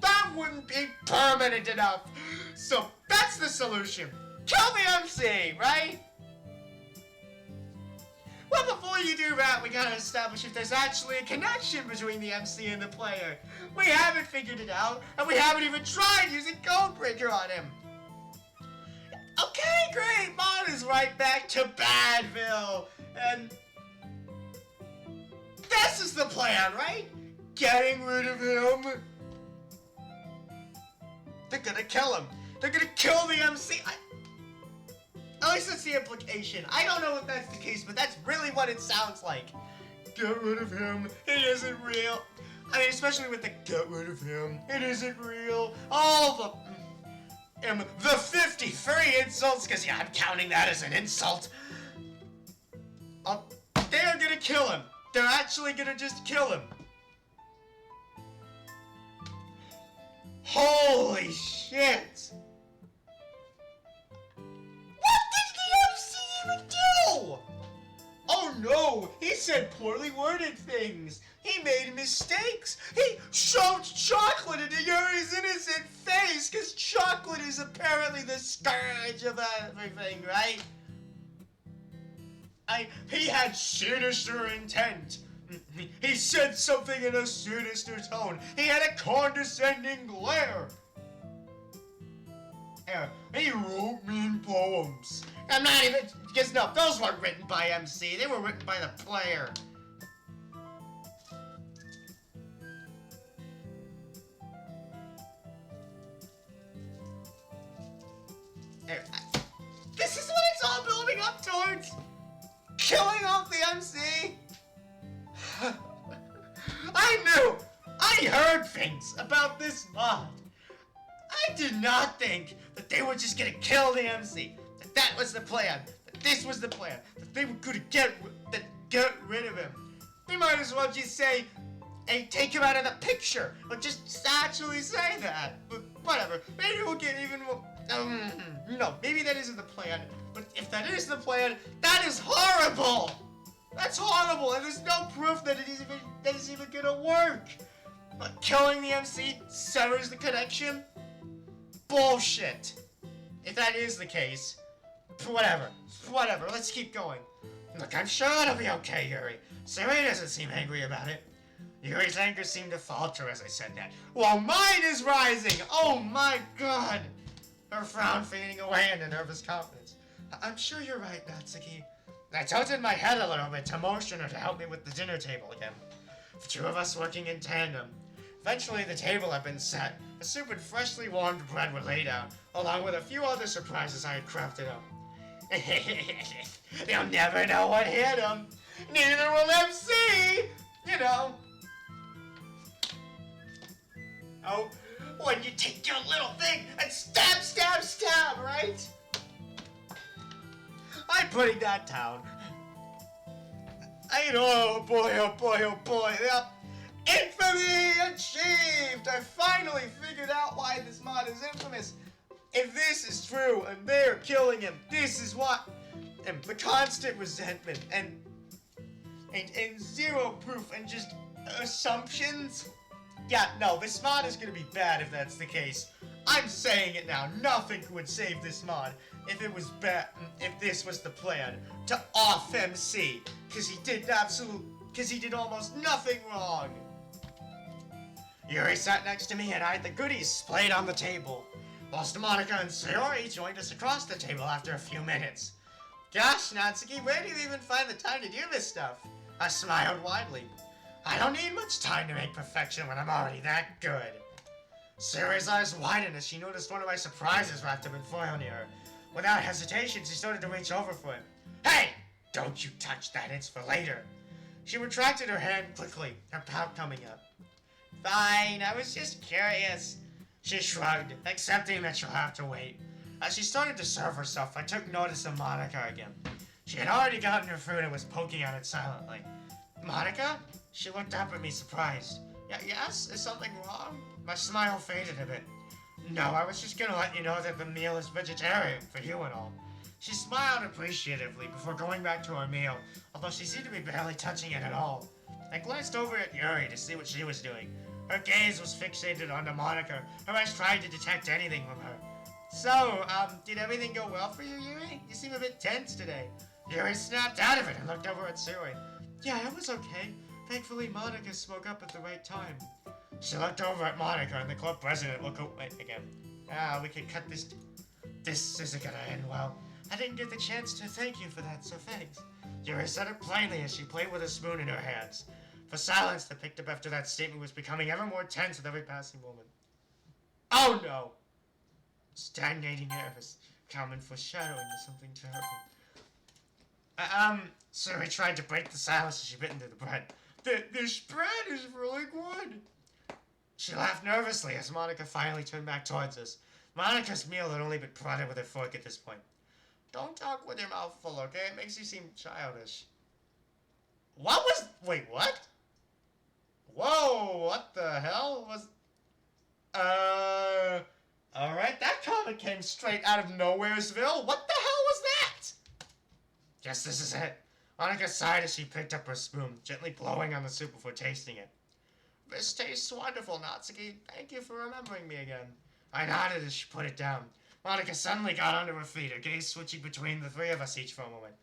That wouldn't be permanent enough. So that's the solution. Kill the MC, right? Well, before you do that, we gotta establish if there's actually a connection between the MC and the player. We haven't figured it out, and we haven't even tried using Codebreaker on him. Okay, great, Mod is right back to Badville, and this is the plan, right? Getting rid of him. They're gonna kill him. They're gonna kill the MC. At least that's the implication. I don't know if that's the case, but that's really what it sounds like. Get rid of him. He isn't real. I mean, especially with the get rid of him. It isn't real. All the 53 insults, because yeah, I'm counting that as an insult. They're gonna kill him. They're actually gonna just kill him. Holy shit! What did the MC even do? Oh no! He said poorly worded things. He made mistakes. He shoved chocolate into Yuri's innocent face because chocolate is apparently the scourge of everything, right? He had sinister intent. He said something in a sinister tone. He had a condescending glare. He wrote mean poems. I'm not even, because no, those weren't written by MC. They were written by the player. This is what it's all building up towards. Killing off the MC. I heard things about this mod. I did not think that they were just gonna kill the MC. That was the plan. That this was the plan. That they were gonna get rid of him. They might as well just say, hey, take him out of the picture. Or just actually say that. But whatever. Maybe we'll get even more. No, maybe that isn't the plan. But if that is the plan, that is horrible. That's horrible, and there's no proof that it's even gonna work. But killing the MC severs the connection? Bullshit. If that is the case, whatever, let's keep going. Look, I'm sure it'll be okay, Yuri. Suri doesn't seem angry about it. Yuri's anger seemed to falter as I said that, while mine is rising! Oh my god! Her frown fading away into nervous confidence. I'm sure you're right, Natsuki. I tilted my head a little bit to motion her to help me with the dinner table again. The two of us working in tandem. Eventually the table had been set. A soup and freshly warmed bread were laid out, along with a few other surprises I had crafted up. They'll never know what hit them. Neither will MC! You know. Oh, when you take your little thing and stab, stab, stab, right? I'm putting that down. Oh boy. Yep. Infamy achieved! I finally figured out why this mod is infamous. If this is true and they're killing him, this is what. And the constant resentment and zero proof and just assumptions. Yeah, no, this mod is gonna be bad if that's the case. I'm saying it now. Nothing would save this mod if it was bad. If this was the plan to off MC, because he did almost nothing wrong. Yuri sat next to me and eyed the goodies splayed on the table, whilst Monica and Sayori joined us across the table after a few minutes. Gosh, Natsuki, where do you even find the time to do this stuff? I smiled widely. I don't need much time to make perfection when I'm already that good. Sayori's eyes widened as she noticed one of my surprises wrapped up in foil near her. Without hesitation, she started to reach over for it. Hey! Don't you touch that, it's for later. She retracted her hand quickly, her pout coming up. Fine, I was just curious. She shrugged, accepting that she'll have to wait. As she started to serve herself, I took notice of Monica again. She had already gotten her food and was poking at it silently. Monica? She looked up at me surprised. Yes? Is something wrong? My smile faded a bit. No, I was just gonna let you know that the meal is vegetarian for you and all. She smiled appreciatively before going back to her meal, although she seemed to be barely touching it at all. I glanced over at Yuri to see what she was doing. Her gaze was fixated onto Monica, her eyes tried to detect anything from her. So, did everything go well for you, Yuri? You seem a bit tense today. Yuri snapped out of it and looked over at Suri. Yeah, it was okay. Thankfully, Monica spoke up at the right time. She looked over at Monica and the club president looked away again. We can cut this. This isn't gonna end well. I didn't get the chance to thank you for that, so thanks. Yuri said it plainly as she played with a spoon in her hands. The silence that picked up after that statement was becoming ever more tense with every passing moment. Oh no! Stagnating nervous, common foreshadowing of something terrible. Suri tried to break the silence as she bit into the bread. This bread is really good. She laughed nervously as Monica finally turned back towards us. Monica's meal had only been prodded with a fork at this point. Don't talk with your mouth full, okay? It makes you seem childish. Wait, what? Whoa, what the hell was... Alright, that comment came straight out of Nowheresville. What the hell was that? Guess this is it. Monica sighed as she picked up her spoon, gently blowing on the soup before tasting it. This tastes wonderful, Natsuki. Thank you for remembering me again. I nodded as she put it down. Monica suddenly got onto her feet, her gaze switching between the three of us each for a moment.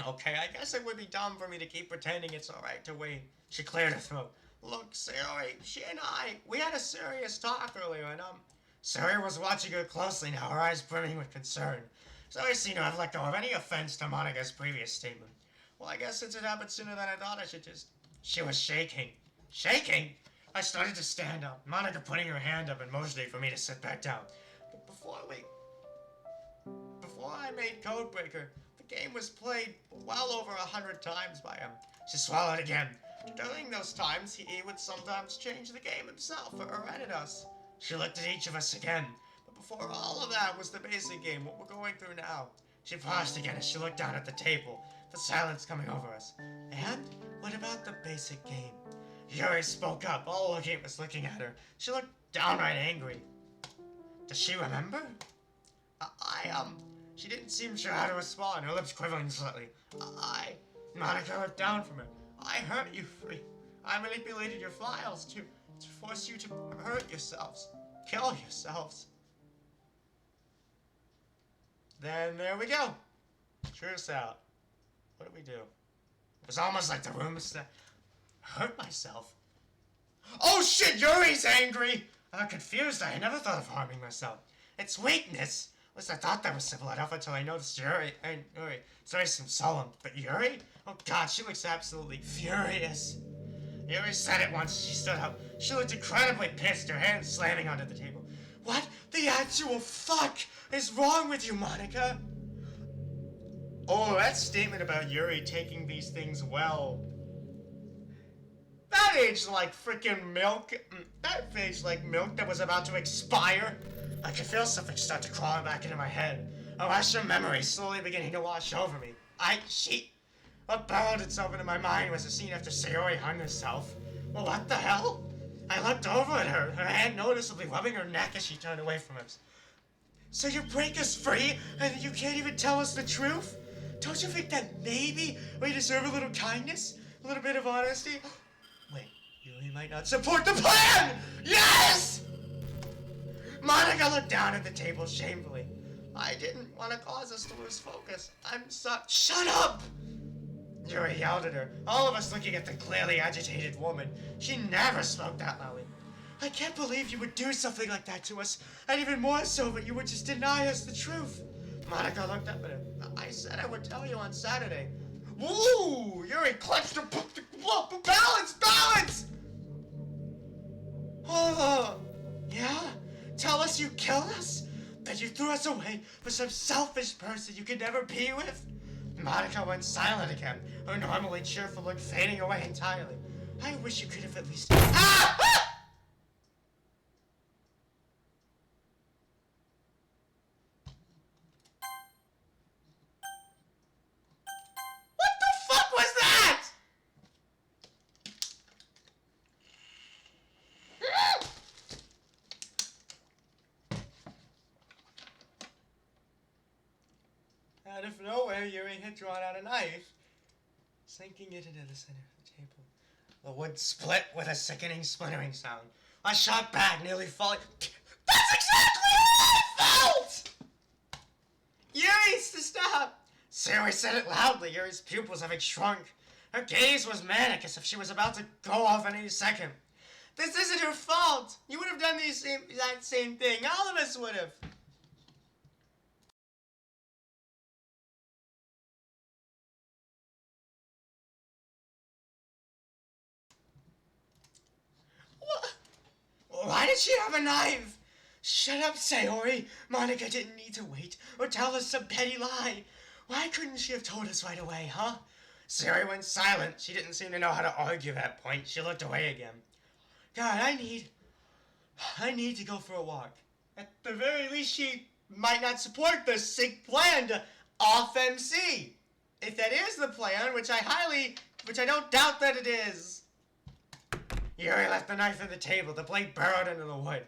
Okay, I guess it would be dumb for me to keep pretending it's alright to wait. She cleared her throat. Look, Suri, she and we had a serious talk earlier, and, Suri was watching her closely now, her eyes brimming with concern. Suri seemed to have let go of any offense to Monica's previous statement. Well, I guess since it happened sooner than I thought, I should just... She was shaking. Shaking? I started to stand up, Monica putting her hand up and motioning for me to sit back down. But before I made Codebreaker, the game was played well over 100 times by him. She swallowed again. During those times, he would sometimes change the game himself or edit us. She looked at each of us again. But before all of that was the basic game, what we're going through now. She paused again as she looked down at the table, the silence coming over us. And what about the basic game? Yuri spoke up, all looking was looking at her. She looked downright angry. Does she remember? She didn't seem sure how to respond, her lips quivering slightly. Monica looked down from her. I hurt you, Free. I manipulated your files to force you to hurt yourselves. Kill yourselves. Then there we go. Truce out. What do we do? It was almost like the room was hurt myself. Oh shit, Yuri's angry! I'm confused. I never thought of harming myself. It's weakness. At least I thought that was simple enough until I noticed Yuri. Sorry, seems solemn. But Yuri? Oh god, she looks absolutely furious. Yuri said it once as she stood up. She looked incredibly pissed, her hands slamming onto the table. What the actual fuck is wrong with you, Monica? Oh, that statement about Yuri taking these things well. That aged like freaking milk. That aged like milk that was about to expire. I could feel something start to crawl back into my head. A rush of memory slowly beginning to wash over me. What burrowed itself into my mind was the scene after Sayori hung herself. Well, what the hell? I looked over at her, her hand noticeably rubbing her neck as she turned away from us. So you break us free, and you can't even tell us the truth? Don't you think that maybe we deserve a little kindness? A little bit of honesty? Wait, you might not support the plan! Yes! Monica looked down at the table shamefully. I didn't want to cause us to lose focus. Shut up! Yuri yelled at her, all of us looking at the clearly agitated woman. She never spoke that loudly. I can't believe you would do something like that to us, and even more so that you would just deny us the truth. Monica looked up at her. I said I would tell you on Saturday. Woo! Yuri clutched her. Balance! Oh, yeah? Tell us you killed us? That you threw us away for some selfish person you could never be with? Monica went silent again, her normally cheerful look fading away entirely. I wish you could have at least... Ah! What the fuck was that? Out of nowhere, Yuri had drawn out a knife, sinking it into the center of the table. The wood split with a sickening, splintering sound. I shot back, nearly falling. That's exactly how I felt! Yuri, stop! Sayori said it loudly, Yuri's pupils having shrunk. Her gaze was manic, as if she was about to go off any second. This isn't her fault! You would have done the exact same thing. All of us would have. What? Why did she have a knife? Shut up, Sayori. Monica didn't need to wait or tell us some petty lie. Why couldn't she have told us right away, huh? Sayori went silent. She didn't seem to know how to argue that point. She looked away again. God, I need to go for a walk. At the very least, she might not support the sick plan to off MC. If that is the plan, which I don't doubt that it is. Yuri left the knife on the table. The blade burrowed into the wood.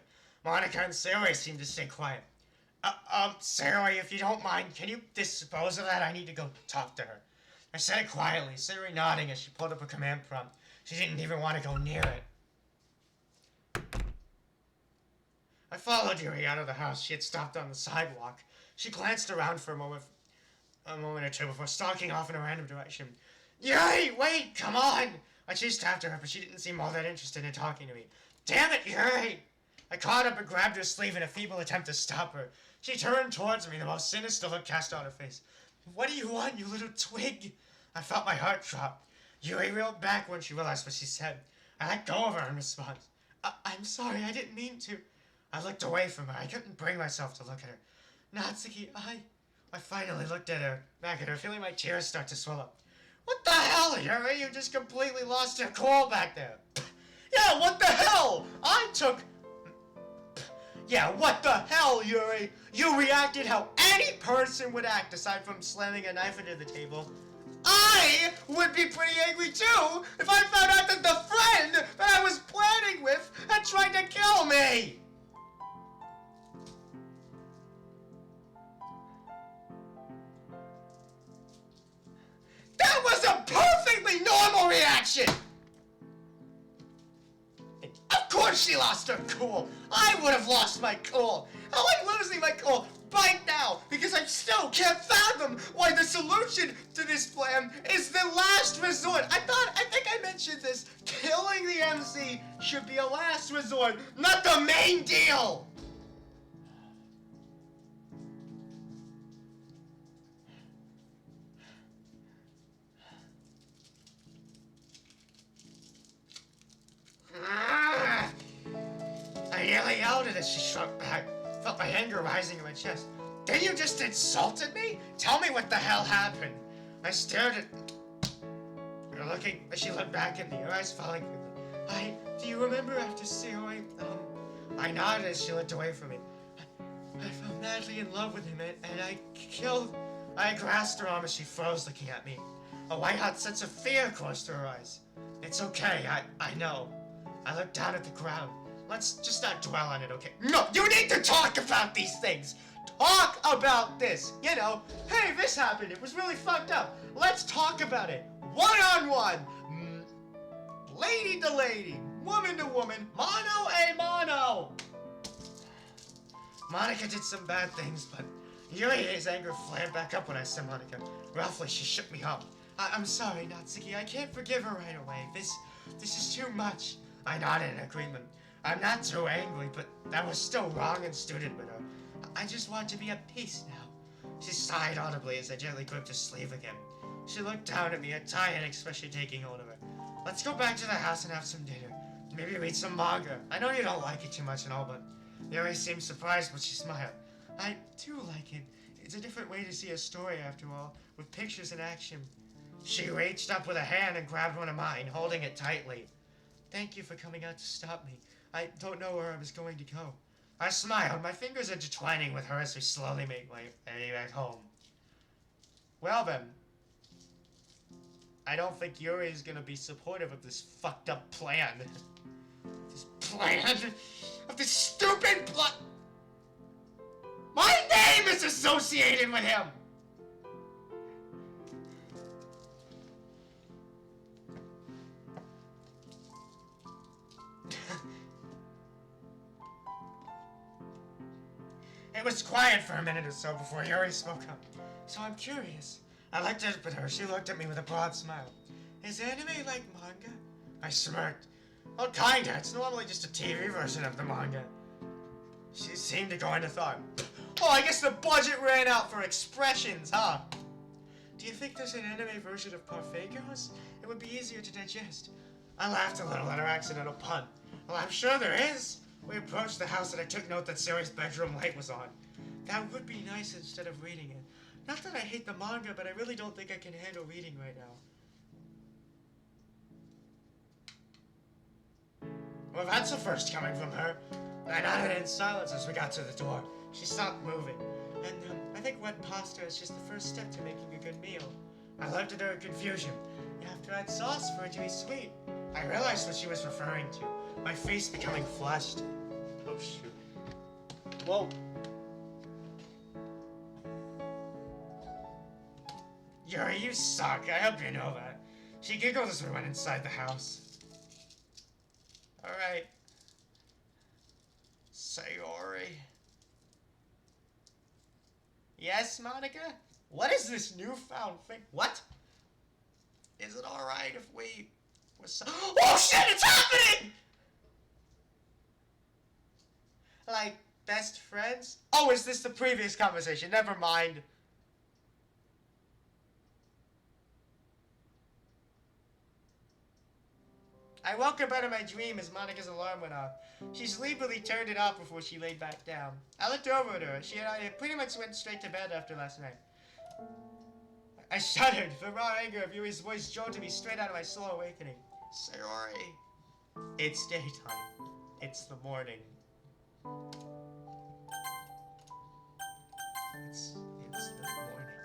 Monica and Sayori seemed to stay quiet. Sayori, if you don't mind, can you dispose of that? I need to go talk to her. I said it quietly, Sayori nodding as she pulled up a command prompt. She didn't even want to go near it. I followed Yuri out of the house. She had stopped on the sidewalk. She glanced around for a moment or two before stalking off in a random direction. Yuri, wait, come on! I chased after her, but she didn't seem all that interested in talking to me. Damn it, Yuri! I caught up and grabbed her sleeve in a feeble attempt to stop her. She turned towards me, the most sinister look cast on her face. What do you want, you little twig? I felt my heart drop. Yuri reeled back when she realized what she said. I let go of her in response. I'm sorry, I didn't mean to. I looked away from her. I couldn't bring myself to look at her. Natsuki, I finally looked at her, back at her, feeling my tears start to swell up. What the hell, Yuri? You just completely lost your cool back there. Yeah, what the hell? Yeah, what the hell, Yuri? You reacted how any person would act aside from slamming a knife into the table. I would be pretty angry too if I found out that the friend that I was planning with had tried to kill me! That was a perfectly normal reaction! Of course she lost her cool. I would have lost my cool. How am I losing my cool right now? Because I still can't fathom why the solution to this plan is the last resort. I think I mentioned this. Killing the MC should be a last resort, not the main deal. I nearly yelled at as she shrunk back. Felt my anger rising in my chest. Then you just insulted me? Tell me what the hell happened. I stared at her looking as she looked back at me, her eyes falling quickly. Do you remember after Sayori? I nodded as she looked away from me. I fell madly in love with him and I grasped her arm as she froze looking at me. A white-hot sense of fear coursed through her eyes. It's okay, I know. I looked down at the ground. Let's just not dwell on it, okay? No, you need to talk about these things! Talk about this! You know, hey, this happened, it was really fucked up. Let's talk about it. One-on-one! Lady to lady, woman to woman, mano a mano! Monica did some bad things, but Yuri's anger flared back up when I said Monica. Roughly, she shook me up. I'm sorry, Natsuki, I can't forgive her right away. This is too much. I nodded in agreement. I'm not too angry, but that was still wrong and stupid with her. I just want to be at peace now. She sighed audibly as I gently gripped her sleeve again. She looked down at me, a tired expression taking hold of her. Let's go back to the house and have some dinner. Maybe read some manga. I know you don't like it too much and all, but Yuri seemed surprised when she smiled. I do like it. It's a different way to see a story after all, with pictures and action. She reached up with a hand and grabbed one of mine, holding it tightly. Thank you for coming out to stop me. I don't know where I was going to go. I smiled, my fingers intertwining with her as we slowly made my way back home. Well then, I don't think Yuri is gonna be supportive of this fucked up plan. This plan? Of this stupid plot? My name is associated with him! It was quiet for a minute or so before Yuri spoke up. So I'm curious. I looked up at her. She looked at me with a broad smile. Is anime like manga? I smirked. Well, kinda. It's normally just a TV version of the manga. She seemed to go into thought. Oh, I guess the budget ran out for expressions, huh? Do you think there's an anime version of Parfait Girls? It would be easier to digest. I laughed a little at her accidental pun. Well, I'm sure there is. We approached the house and I took note that Sari's bedroom light was on. That would be nice instead of reading it. Not that I hate the manga, but I really don't think I can handle reading right now. Well, that's a first coming from her. I nodded in silence as we got to the door. She stopped moving. And I think wet pasta is just the first step to making a good meal. I looked at her in confusion. You have to add sauce for it to be sweet. I realized what she was referring to. My face becoming flushed. Oh, shoot. Whoa. Yuri, you suck. I hope you know that. She giggled as we went inside the house. Alright. Sayori. Yes, Monica? What is this newfound thing? What? Is it alright if we... Oh shit, it's happening! Like, best friends? Oh, is this the previous conversation? Never mind. I woke up out of my dream as Monica's alarm went off. She sleepily turned it off before she laid back down. I looked over at her. She and I pretty much went straight to bed after last night. I shuddered. The raw anger of Yuri's voice jolted me straight out of my slow awakening. Sayori. It's daytime. It's the morning. It's the morning.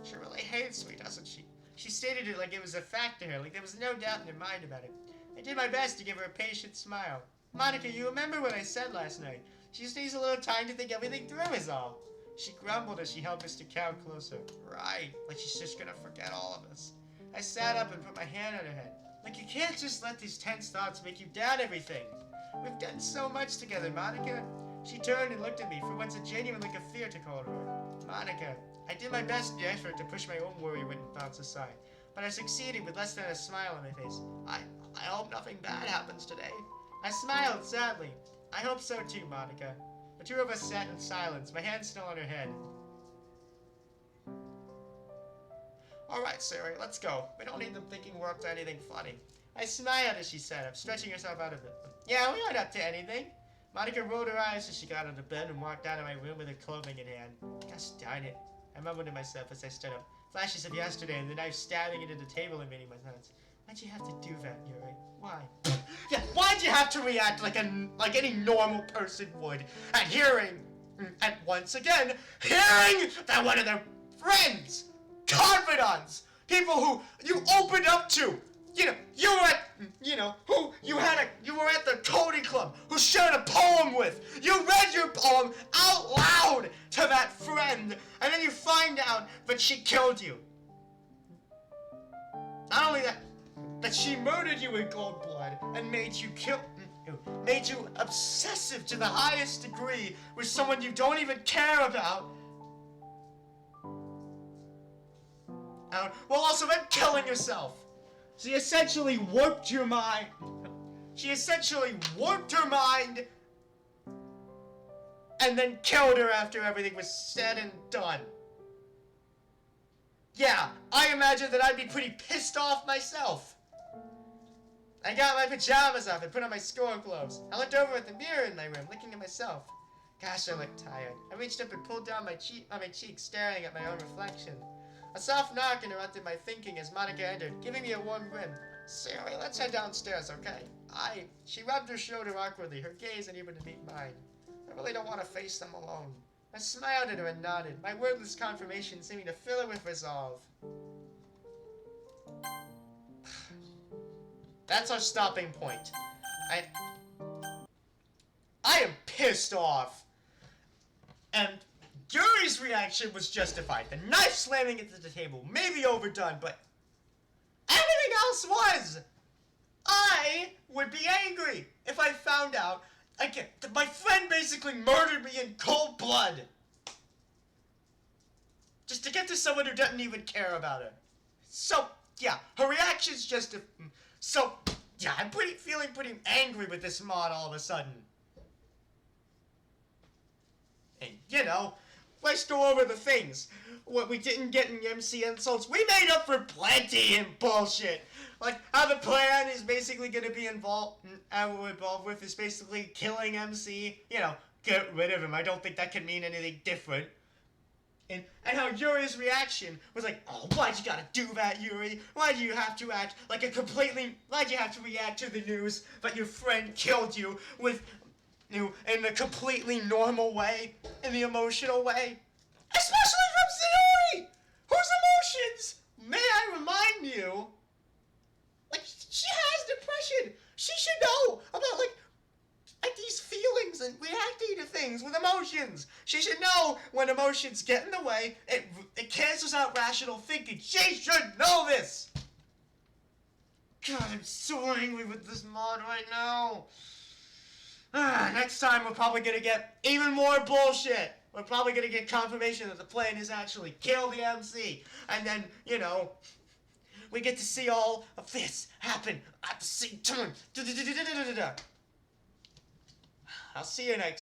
She really hates me, doesn't she? She stated it like it was a fact to her, like there was no doubt in her mind about it. I did my best to give her a patient smile. Monica, you remember what I said last night? She just needs a little time to think everything through is all. She grumbled as she held Mr. Cow closer. Right, like she's just gonna forget all of us. I sat up and put my hand on her head. Like you can't just let these tense thoughts make you doubt everything. We've done so much together, Monica. She turned and looked at me, for once a genuine look of fear took hold of her. Monica, I did my best effort to push my own worry-ridden thoughts aside, but I succeeded with less than a smile on my face. I hope nothing bad happens today. I smiled sadly. I hope so too, Monica. The two of us sat in silence, my hand still on her head. Alright, Sari, let's go. We don't need them thinking we're up to anything funny. I smiled as she sat up, stretching herself out of it. Yeah, we aren't up to anything. Monica rolled her eyes as she got out of bed and walked out of my room with her clothing in hand. Gosh darn it. I mumbled to myself as I stood up. Flashes of yesterday and the knife stabbing into the table and meeting my thoughts. Why'd you have to do that, Yuri? Why? Yeah, why'd you have to react like any normal person would at hearing, and once again, hearing that one of their friends, confidants, people who you opened up to, you were at the coding club, who shared a poem with, you read your poem out loud to that friend, and then you find out that she killed you. Not only that she murdered you in cold blood and made you obsessive to the highest degree with someone you don't even care about. While also then killing yourself. She essentially warped your mind. She essentially warped her mind and then killed her after everything was said and done. Yeah, I imagine that I'd be pretty pissed off myself. I got my pajamas off and put on my school clothes. I looked over at the mirror in my room, looking at myself. Gosh, I look tired. I reached up and pulled down my cheek, staring at my own reflection. A soft knock interrupted my thinking as Monica entered, giving me a warm grin. Sari, let's head downstairs, okay? She rubbed her shoulder awkwardly, her gaze unable to meet mine. I really don't want to face them alone. I smiled at her and nodded, my wordless confirmation seeming to fill her with resolve. That's our stopping point. I am pissed off. And Yuri's reaction was justified. The knife slamming into the table may be overdone, but everything else was. I would be angry if I found out My friend basically murdered me in cold blood. Just to get to someone who doesn't even care about her. So, yeah, her reaction's just I'm feeling pretty angry with this mod all of a sudden. And, let's go over the things. What we didn't get in MC insults, we made up for plenty in bullshit. Like, how the plan is basically going to be involved with is basically killing MC. Get rid of him. I don't think that could mean anything different. And how Yuri's reaction was like, oh, why'd you gotta do that, Yuri? Why'd you have to react to the news that your friend killed you in a completely normal way, in the emotional way? Especially from Sayori, whose emotions, may I remind you, she has depression. She should know about, these feelings and reacting to things with emotions. She should know when emotions get in the way, it cancels out rational thinking. She should know this! God, I'm so angry with this mod right now. Next time we're probably gonna get even more bullshit. We're probably gonna get confirmation that the plan is actually kill the MC. And then, we get to see all of this happen at the same time. I'll see you next